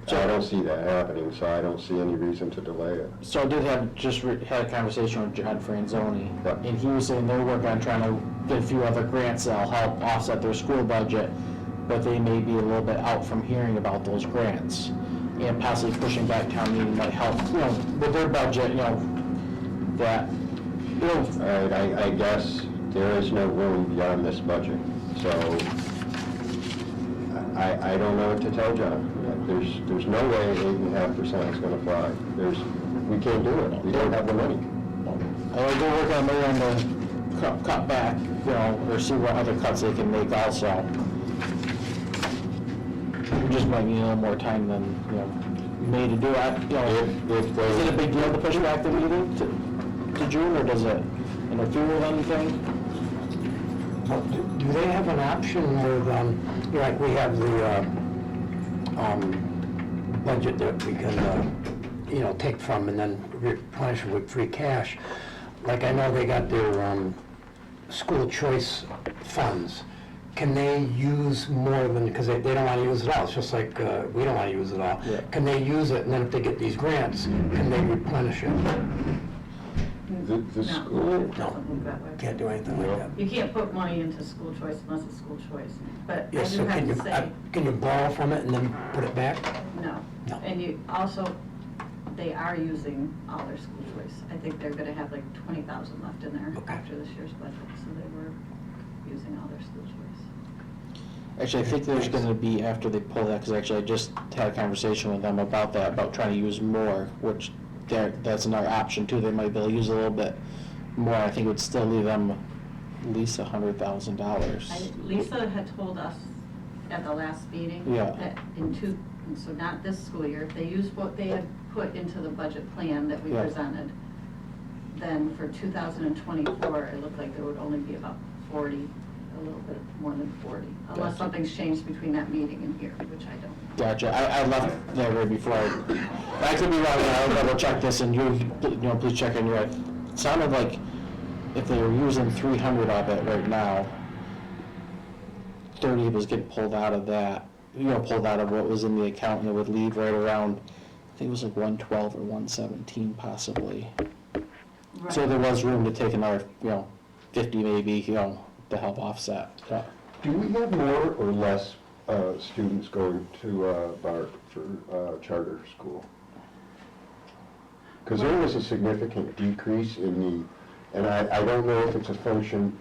So I don't see that happening, so I don't see any reason to delay it. So I did had a conversation with John Franzoni, Yep. and he was saying they're working on trying to get a few other grants that'll help offset their school budget, but they may be a little bit out from hearing about those grants. And possibly pushing back town meeting might help, with their budget, that, All right, I guess there is no room beyond this budget, so I don't know what to tell John. There's no way 8.5% is gonna fly. We can't do it, we don't have the money. I would go work on maybe on the cut back, or see what other cuts they can make also. We just might need a little more time than, May to do it. If they- Is it a big deal to push back the meeting to June, or does it interfere with anything? Well, do they have an option with, like we have the budget that we can, take from and then replenish it with free cash? Like I know they got their school choice funds. Can they use more than, because they don't want to use it all, it's just like we don't want to use it all. Yeah. Can they use it, and then if they get these grants, can they replenish it? The No, school, it doesn't work that way. Can't do anything like that. You can't put money into school choice unless it's school choice, but I Yes, do so have to say, can you borrow from it and then put it back? no. No. And you also, they are using all their school choice. I think they're gonna have like 20,000 left in there Okay. after this year's budget, so they were using all their school choice. Actually, I think there's gonna be, after they pull that, because actually I just had a conversation with them about that, about trying to use more, which that's another option too. They might be able to use a little bit more. I think it would still leave them at least $100,000. Lisa had told us at the last meeting Yeah. that so not this school year, if they used what they had put into the budget plan that we Yeah. presented, then for 2024, it looked like there would only be about 40, a little bit more than 40, unless Gotcha. something's changed between that meeting and here, which I don't know. Gotcha. I left that right before I could be wrong, I'll double check this, and please check on your, it sounded like if they were using 300 of it right now, 30 was getting pulled out of that, pulled out of what was in the account, and it would leave right around, I think it was like 112 or 117 possibly. So there was room to take another, 50 maybe, to help offset. Yeah. do we have more or less students going to BART for charter school? Because there was a significant decrease in the, and I don't know if it's a function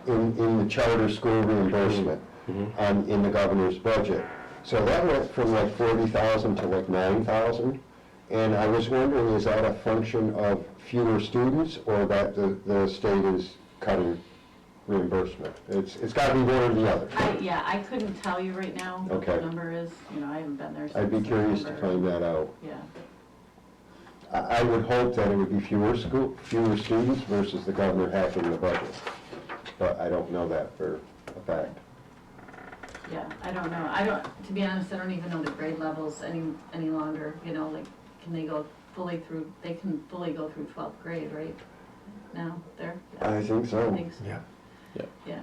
in the charter school reimbursement in the governor's budget. So that went from like 40,000 to like 9,000. And I was wondering, is that a function of fewer students or that the state is cutting reimbursement? It's got to be one or the other. I couldn't tell you right now what Okay. the number is, I haven't been there since I'd be curious to November. find that out. Yeah. I would hope that it would be fewer students versus the governor hacking the budget. But I don't know that for a fact. Yeah, I don't know. To be honest, I don't even know the grade levels any longer, like, can they go fully through, they can fully go through 12th grade, right? Now, they're? I think so. I think so. Yeah. Yeah.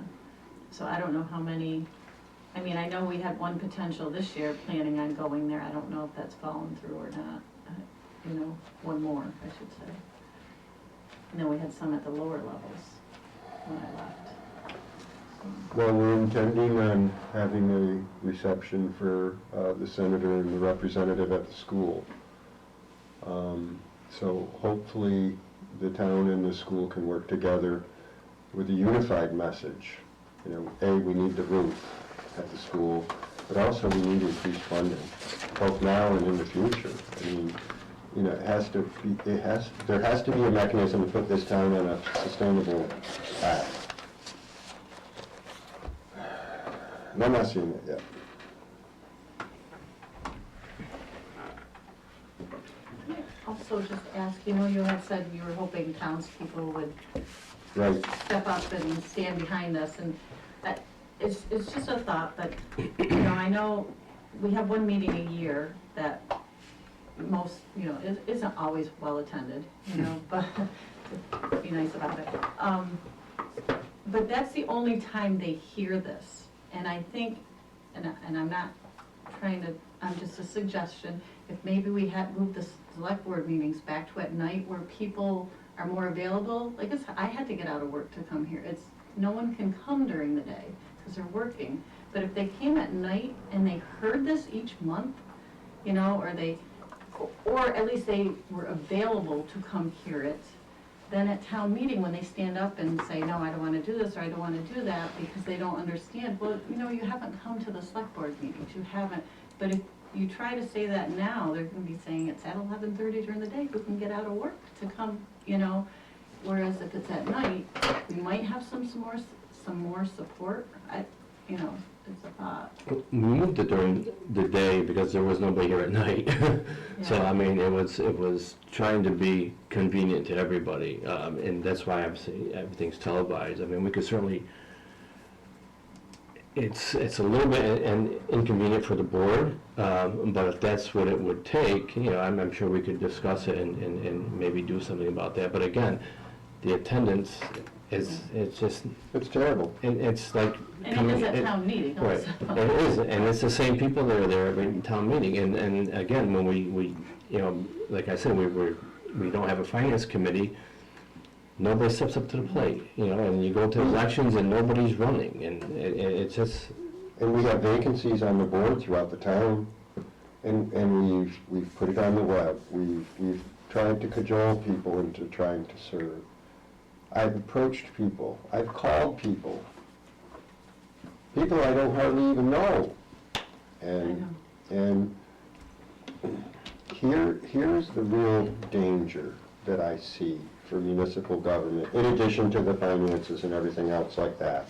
So I don't know how many, I know we had one potential this year planning on going there. I don't know if that's fallen through or not. One more, I should say. And then we had some at the lower levels when I left. Well, we're intending on having a reception for the senator and the representative at the school. So hopefully the town and the school can work together with a unified message. We need the roof at the school, but also we need increased funding, both now and in the future. There has to be a mechanism to put this town on a sustainable path. And I'm not seeing it yet. Also just ask, you had said you were hoping townspeople would Right. step up and stand behind this, and it's just a thought, but, I know we have one meeting a year that most, it isn't always well attended, but be nice about it. But that's the only time they hear this, and I think, and I'm not trying to, I'm just a suggestion, if maybe we had moved the select board meetings back to at night where people are more available, like I had to get out of work to come here. No one can come during the day because they're working. But if they came at night and they heard this each month, or at least they were available to come hear it, then at town meeting, when they stand up and say, no, I don't want to do this, or I don't want to do that, because they don't understand, well, you haven't come to the select board meetings, you haven't. But if you try to say that now, they're going to be saying it's at 11:30 during the day, who can get out of work to come, whereas if it's at night, we might have some more support. It's a thought. We moved it during the day because there was nobody here at night. So, Yeah. it was trying to be convenient to everybody, and that's why I'm saying everything's televised. We could certainly, it's a little bit inconvenient for the board, but if that's what it would take, I'm sure we could discuss it and maybe do something about that. But again, the attendance it's just, It's terrible. and it's like. And it is at town meeting Right, also. it is, and it's the same people that are there every town meeting, and again, when we like I said, we don't have a finance committee, nobody steps up to the plate, you know, and you go to elections and nobody's running, and it's just, And we have vacancies on the board throughout the town, and we've put it on the web. We've tried to cajole people into trying to serve. I've approached people, I've called people I don't hardly even know. And here's the real danger that I see for municipal government, in addition to the finances and everything else like that.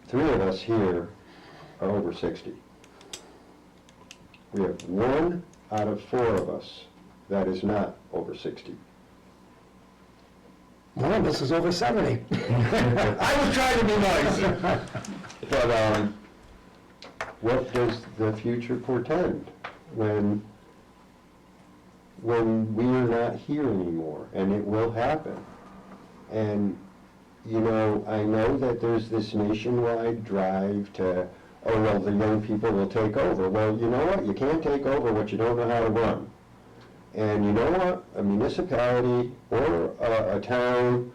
3 of us here are over 60. We have 1 out of 4 of us that is not over 60. One of us is over 70. I was trying to be nice. But what does the future portend when we're not here anymore? And it will happen. And, you know, I know that there's this nationwide drive to, oh, well, the young people will take over. Well, you know what? You can't take over what you don't know how to run. And you know what? A municipality or a town,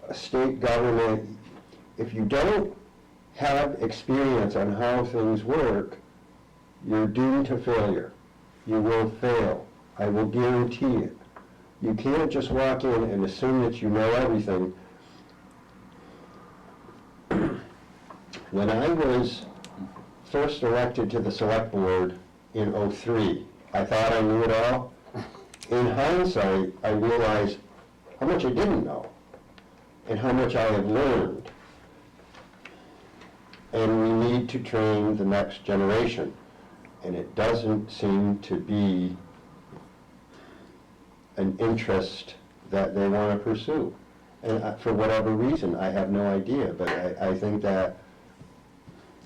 a state government, if you don't have experience on how things work, you're doomed to failure. You will fail. I will guarantee it. You can't just walk in and assume that you know everything. When I was first elected to the select board in '03, I thought I knew it all. In hindsight, I realized how much I didn't know and how much I have learned. And we need to train the next generation. And it doesn't seem to be an interest that they want to pursue. And for whatever reason, I have no idea. But I think that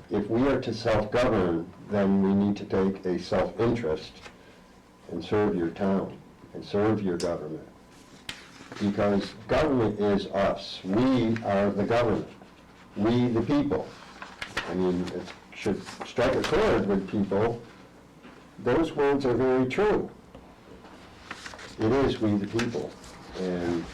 if we are to self-govern, then we need to take a self-interest and serve your town and serve your government. Because government is us. We are the government. We the people. I mean, it should strike a chord with people. Those words are very true. It is we the people. And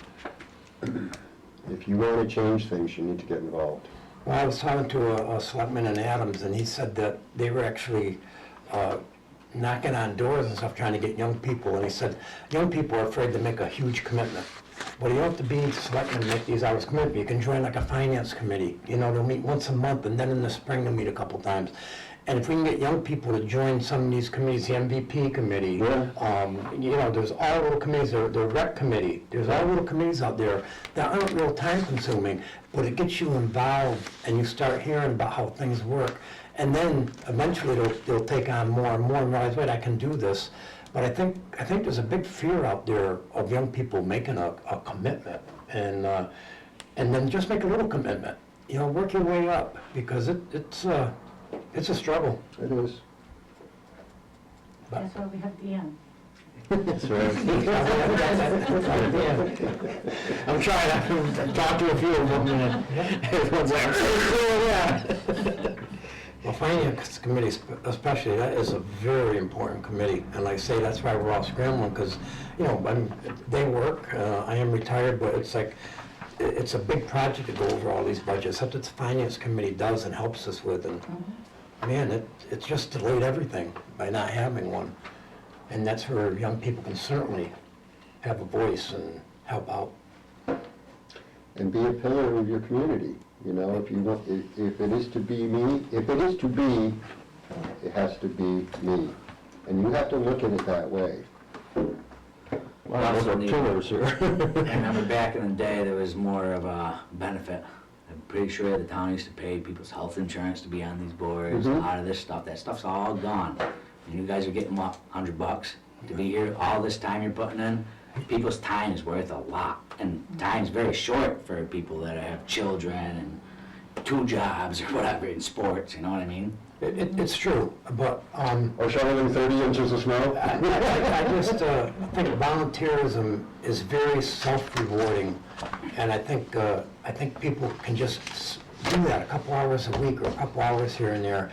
if you want to change things, you need to get involved. Well, I was talking to a selectman in Adams, and he said that they were actually knocking on doors and stuff, trying to get young people. And he said, young people are afraid to make a huge commitment. But you don't have to be selectman to make these hours commitment. You can join like a finance committee. You know, they'll meet once a month, and then in the spring they'll meet a couple times. And if we can get young people to join some of these committees, the MVP committee, you know, there's all little committees, the rec committee, there's all little committees out there that aren't real time consuming, but it gets you involved and you start hearing about how things work. And then eventually they'll take on more and more and realize, wait, I can do this. But I think there's a big fear out there of young people making a commitment, and then just make a little commitment. You know, work your way up, because it's a struggle. It is. That's why we have Deanne. that's right. I'm trying to talk to a few of them, and everyone's like, I'm so cool, yeah. Well, Finance Committee especially, that is a very important committee. And like I say, that's why we're all scrambling, because, you know, they work, I am retired, but it's like, it's a big project to go over all these budgets. That's what the Finance Committee does and helps us with. And man, it's just delayed everything by not having one. And that's where young people can certainly have a voice and help out. And be a pillar of your community. You know, if you want, if it is to be me, if it is to be, it has to be me. And you have to look at it that way. Wow, those are pillars here. I remember back in the day, there was more of a benefit. I'm pretty sure the town used to pay people's health insurance to be on these boards, a lot of this stuff. That stuff's all gone. And you guys are getting, what, $100 to be here? All this time you're putting in, people's time is worth a lot. And time's very short for people that have children and 2 jobs or whatever in sports, you know what I mean? It's true, but Or shoveling 30 inches of snow? I just think volunteerism is very self-rewarding, and I think people can just do that a couple hours a week or a couple hours here and there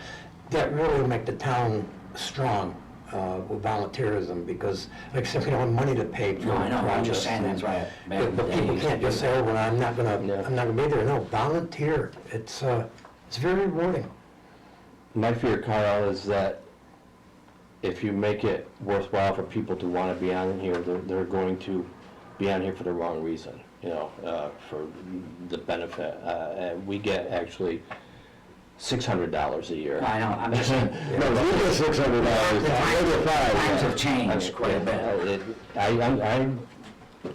that really make the town strong. with volunteerism, because, like I said, we don't have money to pay for No, I know, I'm just projects. saying, that's why back in the But day. people can't just say, oh, well, I'm not Yeah. gonna be there. No, volunteer. It's very rewarding. My fear, Kyle, is that if you make it worthwhile for people to want to be on here, they're going to be on here for the wrong reason, for the benefit. And we get actually $600 a year. No, I know, I'm just saying. No, we get $600. Times have changed quite a bit.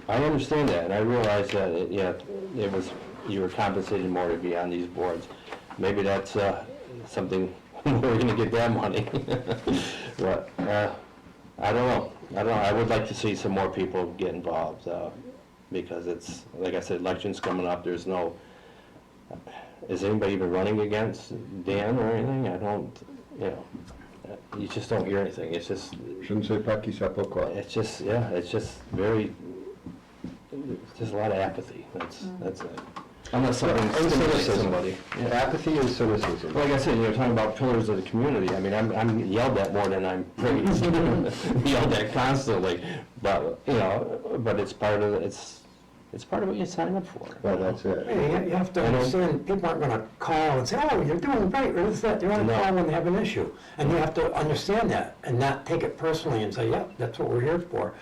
I understand that, and I realize that, it was, you were compensated more to be on these boards. Maybe that's something, we're gonna get that money. But, I don't know. I would like to see some more people get involved, because it's, like I said, election's coming up, there's no, is anybody even running against Dan or anything? I don't, you just don't hear anything. It's just, Shouldn't say Pucky Sepulchre. it's just very, it's just a lot of apathy. That's it. Unless something And stimulates cynicism. somebody. Apathy and cynicism. Like I said, talking about pillars of the community, I mean, I'm yelled at more than I'm praised. Yelled at constantly, but, but it's part of, it's part of what you sign up for. Well, that's it. Hey, you have to I know. understand, people aren't gonna call and say, oh, you're doing great, or this, that. They're gonna No. call when they have an issue. And you have to understand that and not take it personally and say, yep, that's what we're here for.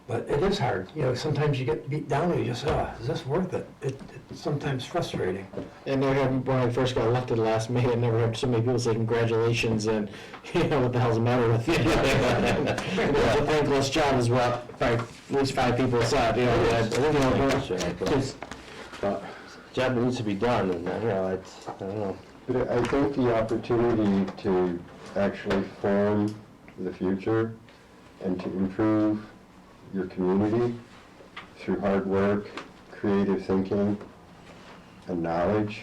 But it is hard. Sometimes you get beat down and you just say, oh, is this worth it? It's sometimes frustrating. And when I first got elected last May, I never had so many people say congratulations and, what the hell's the matter with you? It's a thankless job is what at least 5 people said, Job needs to be done, and, it's, I don't know. But I think the opportunity to actually form the future and to improve your community through hard work, creative thinking, and knowledge,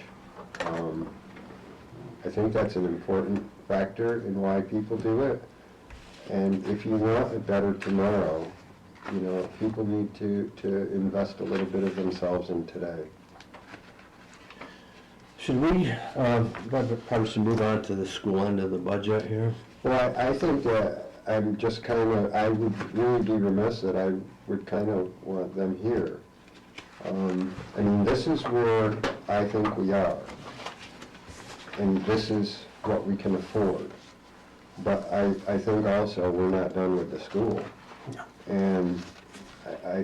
I think that's an important factor in why people do it. And if you want a better tomorrow, people need to invest a little bit of themselves in today. Should we, probably should move on to the school end of the budget here? Well, I think that I'm just I would really be remiss that I would kind of want them here. I mean, this is where I think we are. And this is what we can afford. But I think also we're not done with the school. And I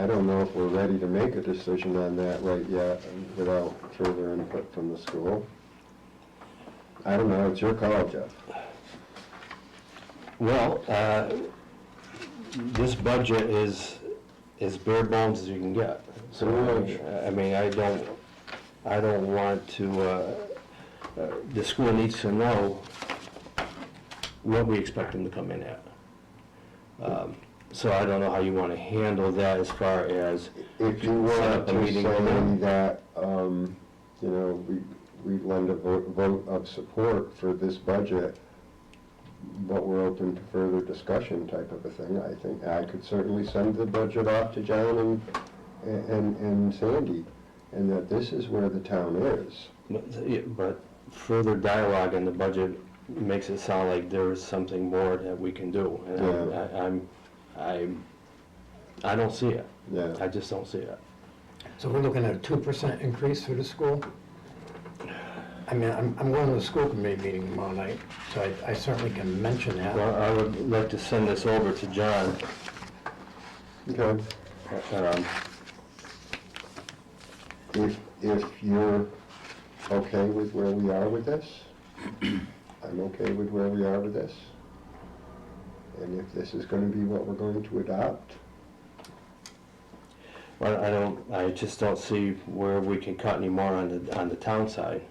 don't know if we're ready to make a decision on that right yet without further input from the school. I don't know, it's your call, Jeff. Well, this budget is as bare bones as you can get. So, I mean, I don't want to, the school needs to know what we expect them to come in at. So I don't know how you want to handle that as far as If you set want up a to meeting say with them. that, we lend a vote of support for this budget, but we're open to further discussion type of a thing, I think I could certainly send the budget off to John and Sandy, and that this is where the town is. But further dialogue in the budget makes it sound like there is something more that we can do. And I don't see it. Yeah. I just don't see it. So we're looking at a 2% increase for the school? I mean, I'm going to the school committee meeting tomorrow night, so I certainly can mention that. Well, I would like to send this over to John. Okay. If you're okay with where we are with this, I'm okay with where we are with this. And if this is going to be what we're going to adopt, Well, I just don't see where we can cut any more on the town side.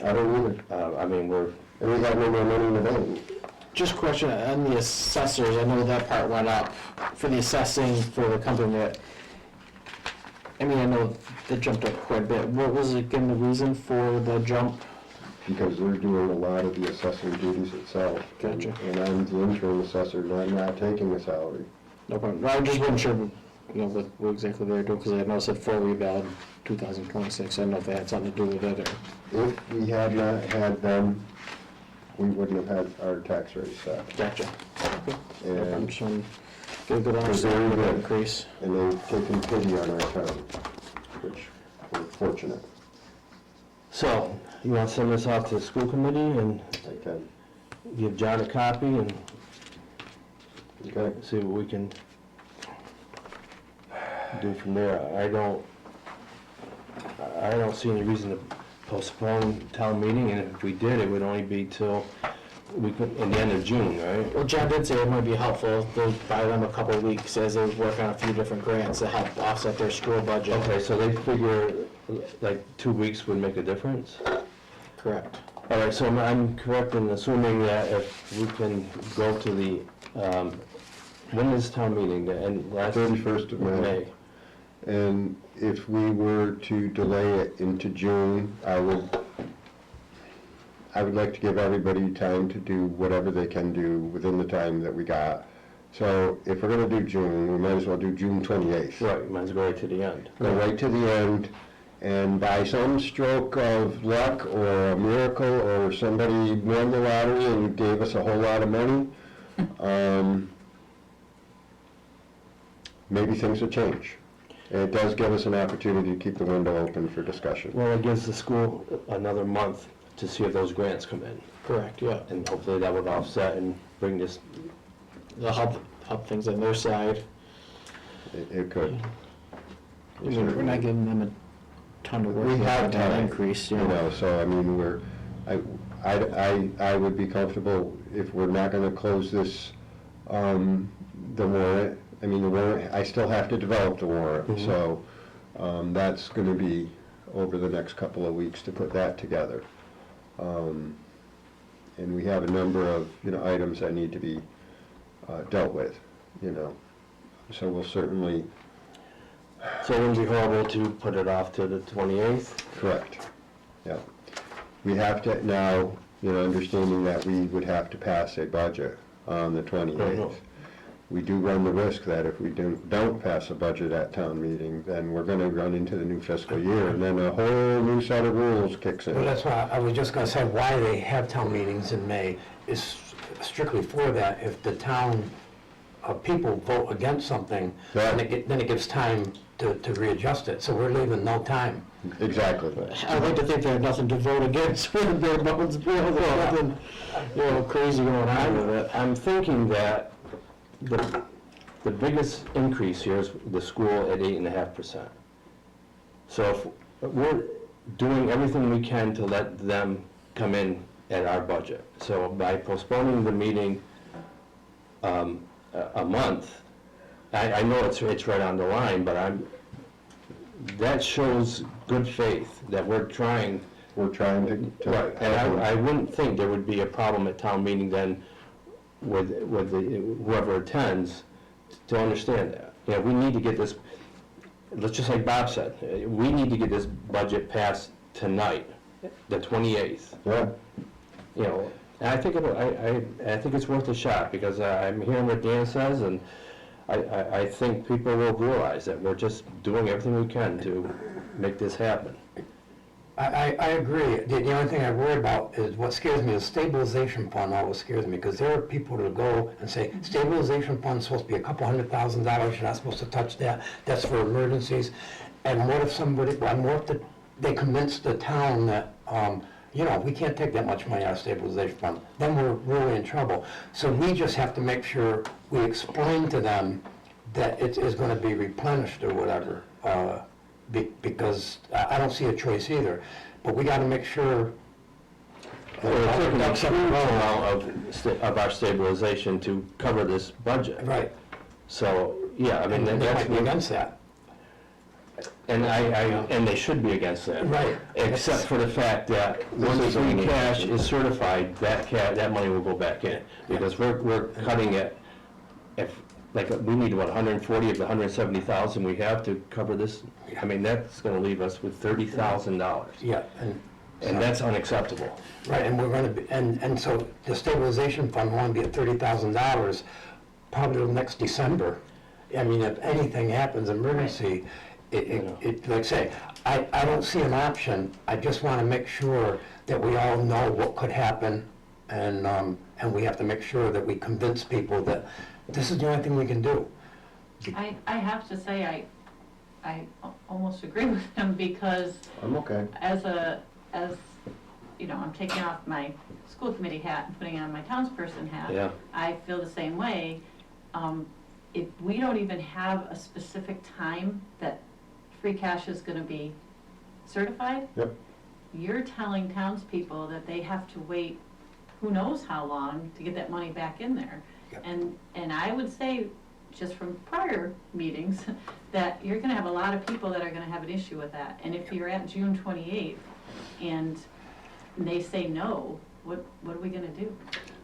I don't either. I mean, And we got no more money in the bank. Just a question on the assessors, I know that part went up for the assessing for the company that, I mean, I know that jumped up quite a bit. What was again the reason for the jump? Because they're doing a lot of the assessing duties itself. Gotcha. And I'm the interim assessor, and I'm not taking a salary. No problem. I just wasn't sure, what exactly they were doing, because I know it said full reval in 2026. I don't know if they had something to do with it or. If we had not had them, we wouldn't have had our tax rate set. Gotcha. I'm and just want to get a good understanding of the increase. they've taken pity on our town, which we're fortunate. So, you want to send this off to the school committee and I can, give John a copy and okay? see what we can do from there? I don't see any reason to postpone town meeting, and if we did, it would only be till in the end of June, right? Well, John did say it might be helpful to buy them a couple of weeks as they work on a few different grants to help offset their school budget. Okay, so they figure like 2 weeks would make a difference? Correct. All right, so I'm correct in assuming that if we can go to the, when is town meeting? The end, last? 31st of May. And if we were to delay it into June, I would like to give everybody time to do whatever they can do within the time that we got. So if we're gonna do June, we might as well do June 28th. Right, might as well go right to the end. Go right to the end, and by some stroke of luck or a miracle, or somebody won the lottery and gave us a whole lot of money, maybe things will change. And it does give us an opportunity to keep the window open for discussion. Well, it gives the school another month to see if those grants come in, Correct, yeah. and hopefully that would offset and bring this, They'll help things on their side. It could. I mean, we're not giving them a ton of work. We have with that time, increase, you know, so I mean, I would be comfortable if we're not gonna close this, the warrant. I mean, the warrant, I still have to develop the warrant, so, that's gonna be over the next couple of weeks to put that together. And we have a number of, items that need to be, dealt with, so we'll certainly, so it wouldn't be horrible to put it off to the 28th? correct, yeah. We have to now, understanding that we would have to pass a budget on the 28th. We do run the risk that if we don't pass a budget at town meeting, then we're gonna run into the new fiscal year, and then a whole new set of rules kicks in. Well, that's why I was just gonna say, why they have town meetings in May is strictly for that. If the town people vote against something, then it gives time to readjust it. So we're leaving no time. Exactly. I'd like to think they have nothing to vote against with their bones, there's nothing, crazy going on with it. I'm thinking that the biggest increase here is the school at 8.5%. So if we're doing everything we can to let them come in at our budget. So by postponing the meeting a month, I know it's right on the line, but that shows good faith that we're trying. We're trying to. Right, and I wouldn't think there would be a problem at town meeting then with whoever attends to understand that. We need to get this, just like Bob said, we need to get this budget passed tonight, the 28th. Yeah, And I think I think it's worth a shot, because I'm hearing what Dan says, and I think people will realize that we're just doing everything we can to make this happen. I agree. The only thing I worry about is, what scares me is stabilization fund always scares me, because there are people that go and say, stabilization fund's supposed to be a couple $100,000, you're not supposed to touch that, that's for emergencies. And what if they convince the town that, we can't take that much money out of stabilization fund, then we're really in trouble. So we just have to make sure we explain to them that it is gonna be replenished or whatever. Because I don't see a choice either, but we gotta make sure. We're taking a huge amount of our stabilization to cover this budget. Right, So, yeah, I mean, and they that's, might be against that. and and they should be against that. Right. Except for the fact that once free cash is certified, that money will go back in, because we're cutting it. We need about 140 of the 170,000 we have to cover this. I mean, that's gonna leave us with $30,000. Yeah, And that's unacceptable. right, and we're gonna be, and so the stabilization fund will only be at $30,000 probably till next December. I mean, if anything happens, emergency, like I say, I don't see an option. I just wanna make sure that we all know what could happen, and we have to make sure that we convince people that this is the only thing we can do. I have to say, I almost agree with him because I'm okay. as you know, I'm taking off my school committee hat and putting on my townsperson hat. Yeah. I feel the same way. If we don't even have a specific time that free cash is gonna be certified. Yep. You're telling townspeople that they have to wait who knows how long to get that money back in there. Yep. And I would say, just from prior meetings, that you're gonna have a lot of people that are gonna have an issue with that. And if you're at June 28th and they say no, what are we gonna do?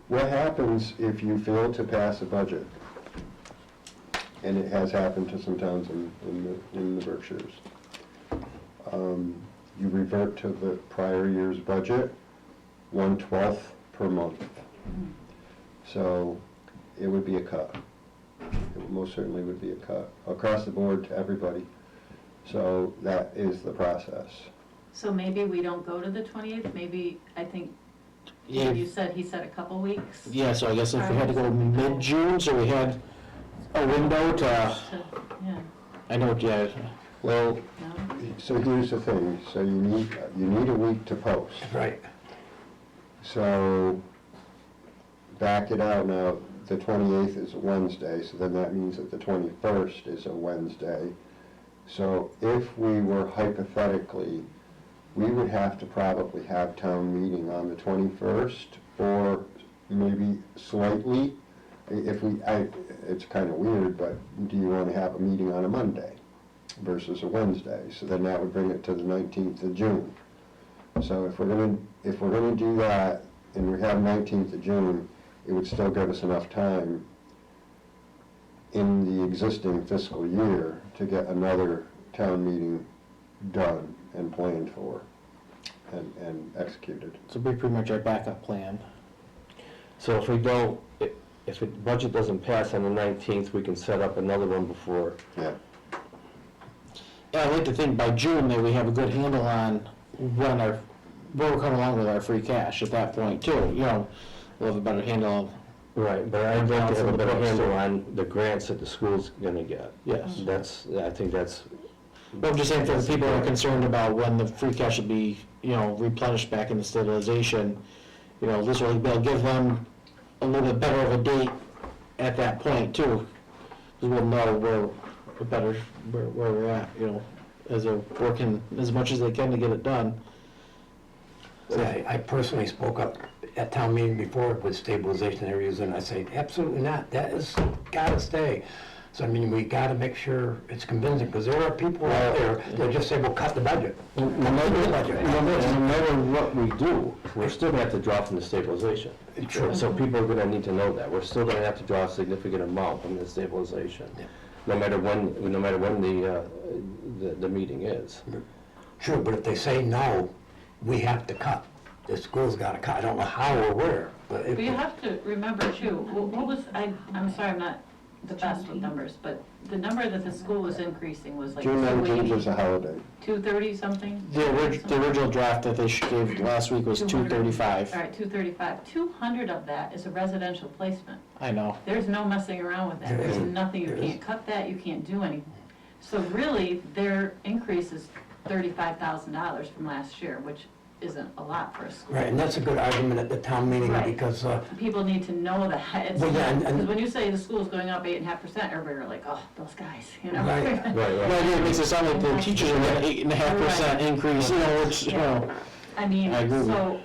What happens if you fail to pass a budget? And it has happened to some towns in the Berkshires. You revert to the prior year's budget, 1/12 per month. So it would be a cut. It most certainly would be a cut across the board to everybody. So that is the process. So maybe we don't go to the 28th, maybe, I think, Yeah, he said a couple weeks. yeah, so I guess if we had to go mid-June, so we had a window to, Yeah, I know, yeah, Well, no? so here's the thing, so you need a week to post. Right. So back it out now, the 28th is a Wednesday, so then that means that the 21st is a Wednesday. So if we were hypothetically, we would have to probably have town meeting on the 21st, or maybe slightly, it's kind of weird, but do you want to have a meeting on a Monday versus a Wednesday? So then that would bring it to the 19th of June. So if we're gonna do that, and we have 19th of June, it would still give us enough time in the existing fiscal year to get another town meeting done and planned for and executed. so be pretty much our backup plan. So if we don't, if the budget doesn't pass on the 19th, we can set up another one before. Yeah. Yeah, I'd like to think by June that we have a good handle on where we're coming along with our free cash at that point too, you know, we'll have a better handle. Right, but I'd like to have a better handle on the grants that the school's gonna get. Yes. I think that's, But I'm just saying for the people who are concerned about when the free cash will be, you know, replenished back into stabilization, you know, this will be able to give them a little bit better of a date at that point too. Because we'll know where we're at, you know, as they're working as much as they can to get it done. I personally spoke up at town meeting before with stabilization areas, and I say, absolutely not, that is, gotta stay. So I mean, we gotta make sure it's convincing, because there are people out there that just say, well, cut the budget. no matter what we do, we're still gonna have to draw from the stabilization. True. So people are gonna need to know that. We're still gonna have to draw a significant amount from the stabilization, Yeah. no matter when the meeting is. Sure, but if they say no, we have to cut. The school's gotta cut, I don't know how or where, but if. But you have to remember too, what was, I'm sorry, I'm not the best with numbers, but the number that the school was increasing was like June 19th 280, is a holiday. 230 something? The original draft that they gave last week was 235. All right, 235. 200 of that is a residential placement. I know. There's no messing around with that. There There's isn't. nothing, you There can't isn't. cut that, you can't do anything. So really, their increase is $35,000 from last year, which isn't a lot for a school. Right, and that's a good argument at the town meeting, Right. because, People need to know that. It's Well, yeah, and- because when you say the school's going up 8.5%, everybody are like, oh, those guys, you know? Right. Right, Well, it makes it sound like the teachers are getting 8.5% increase, you know, which, you know. I mean, I agree with so,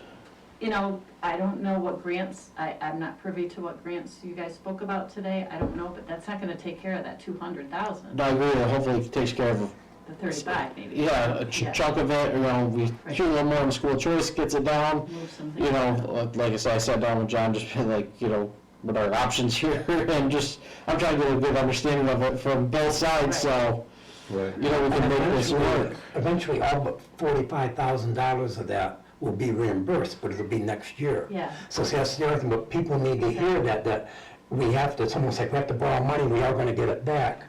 you know, I don't know what grants, I'm not privy to what grants you guys spoke about today. I don't know, but that's not gonna take care of that 200,000, I agree, that hopefully it takes care of, the 35 maybe. yeah, a chunk of it, you know, we hear a little more in school choice, gets it down. Move some You things. know, like I said, I sat down with John, just been like, you know, what are our options here, and just, I'm trying to get a good understanding of it from both sides, so, right. you know, we can make this work. eventually, all but $45,000 of that will be reimbursed, but it'll be next year. Yeah. So see, that's the other thing, but people need to hear that we have to, it's almost like we have to borrow money, we are gonna get it back,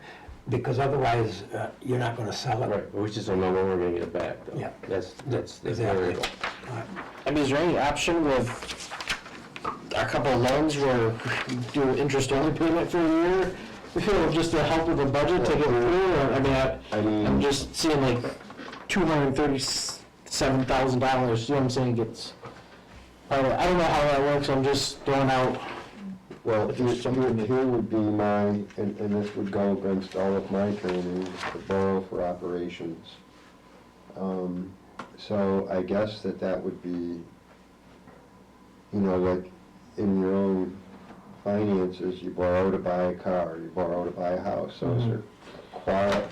because otherwise, you're not gonna sell it. Right, but we just don't know when we're gonna get it back, though. Yeah. That's the Exactly. variable. I mean, is there any option with a couple of loans where we do interest-only payment for a year, just to help with the budget to get through, or, I'm just seeing like $237,000, you know what I'm saying, gets, I don't know how that works, I'm just throwing out. Well, here would be my, and this would go against all of my training, to borrow for operations. So I guess that would be, like, in your own finances, you borrow to buy a car, you borrow to buy a house, those are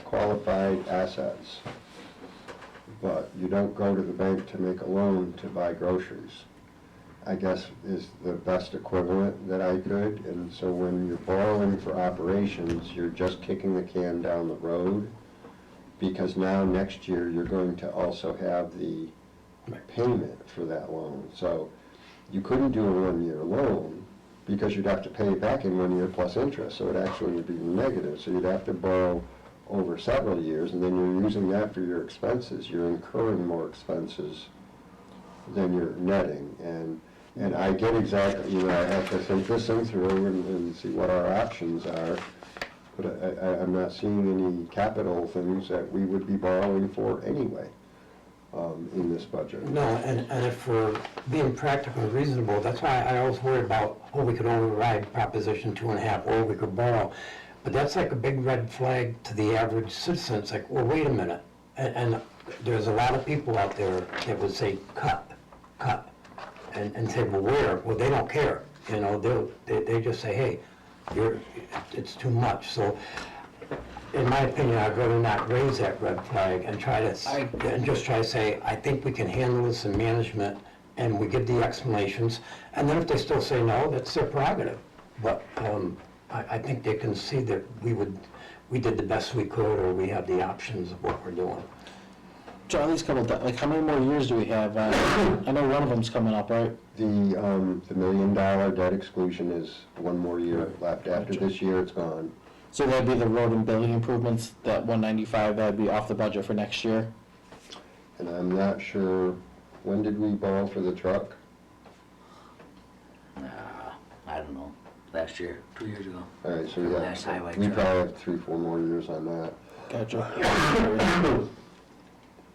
qualified assets. But you don't go to the bank to make a loan to buy groceries, I guess is the best equivalent that I could. And so when you're borrowing for operations, you're just kicking the can down the road, because now next year you're going to also have the payment for that loan. So you couldn't do a one-year loan because you'd have to pay it back in 1 year plus interest, so it actually would be negative. So you'd have to borrow over several years, and then you're using that for your expenses. You're incurring more expenses than you're netting. And I get exactly, I have to think this thing through and see what our options are. But I'm not seeing any capital things that we would be borrowing for anyway in this budget. No, and if we're being practical and reasonable, that's why I always worry about, we could override Proposition 2.5, or we could borrow. But that's like a big red flag to the average citizen. It's like, well, wait a minute. And there's a lot of people out there that would say, cut, and say, well, where? Well, they don't care. They just say, hey, it's too much. So, in my opinion, I'd rather not raise that red flag and just try to say, I think we can handle this in management, and we give the explanations. And then if they still say no, that's their prerogative. But I think they can see that we did the best we could, or we have the options of what we're doing. Charlie's couple, how many more years do we have? I know one of them's coming up, right? The $1 million debt exclusion is one more year left. After this year, it's gone. So that'd be the road and building improvements, that 195, that'd be off the budget for next year? And I'm not sure, when did we borrow for the truck? I don't know, last year, 2 years ago. All right, so Last highway we truck. probably have 3-4 more years on that. Gotcha.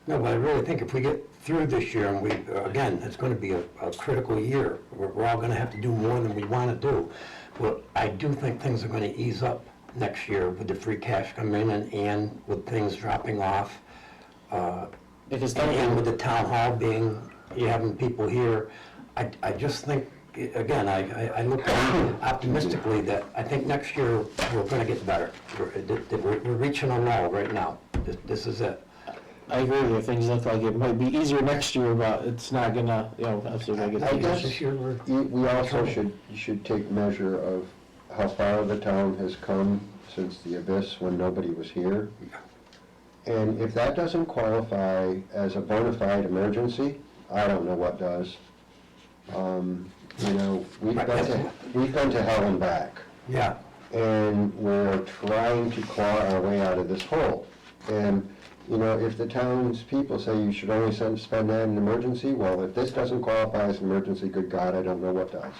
No, but I really think if we get through this year, and again, it's going to be a critical year. We're all going to have to do more than we want to do. But I do think things are going to ease up next year with the free cash coming in and with things dropping off. Because And with the town hall having people here, I just think, again, I look optimistically that I think next year we're going to get better. We're reaching a lull right now. This is it. I agree with you, things look like it might be easier next year, but it's not gonna, absolutely I gonna get guess This year we also should take measure of how far the town has come since the abyss when nobody was here. And if that doesn't qualify as a bona fide emergency, I don't know what does. We've been to hell and back. Yeah. And we're trying to claw our way out of this hole. And if the town's people say you should only spend that in an emergency, well, if this doesn't qualify as an emergency, good God, I don't know what does.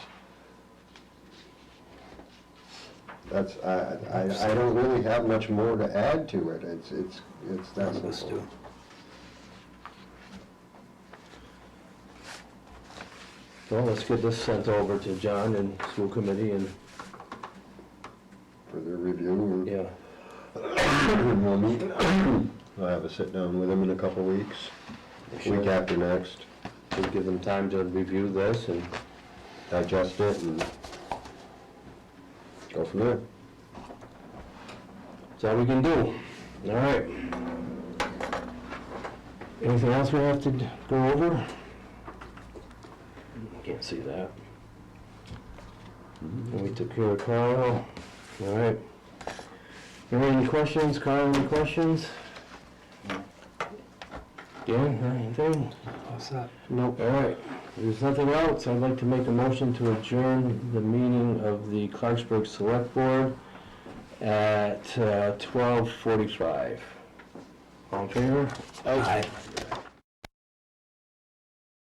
I don't really have much more to add to it. It's that simple. Well, let's get this sent over to John and school committee and, For their review, and yeah. we'll meet. I'll have a sit down with them in a couple weeks, week after next, We'll give them time to review this and digest it and go from there. that's all we can do. All right. Anything else we have to go over? Can't see that. And we took care of Carl. All right. Any questions? Carl, any questions? Dan, anything? What's that? Nope. All right. If there's nothing else, I'd like to make a motion to adjourn the meeting of the Clarksburg Select Board at 12:45. All in favor? Aye.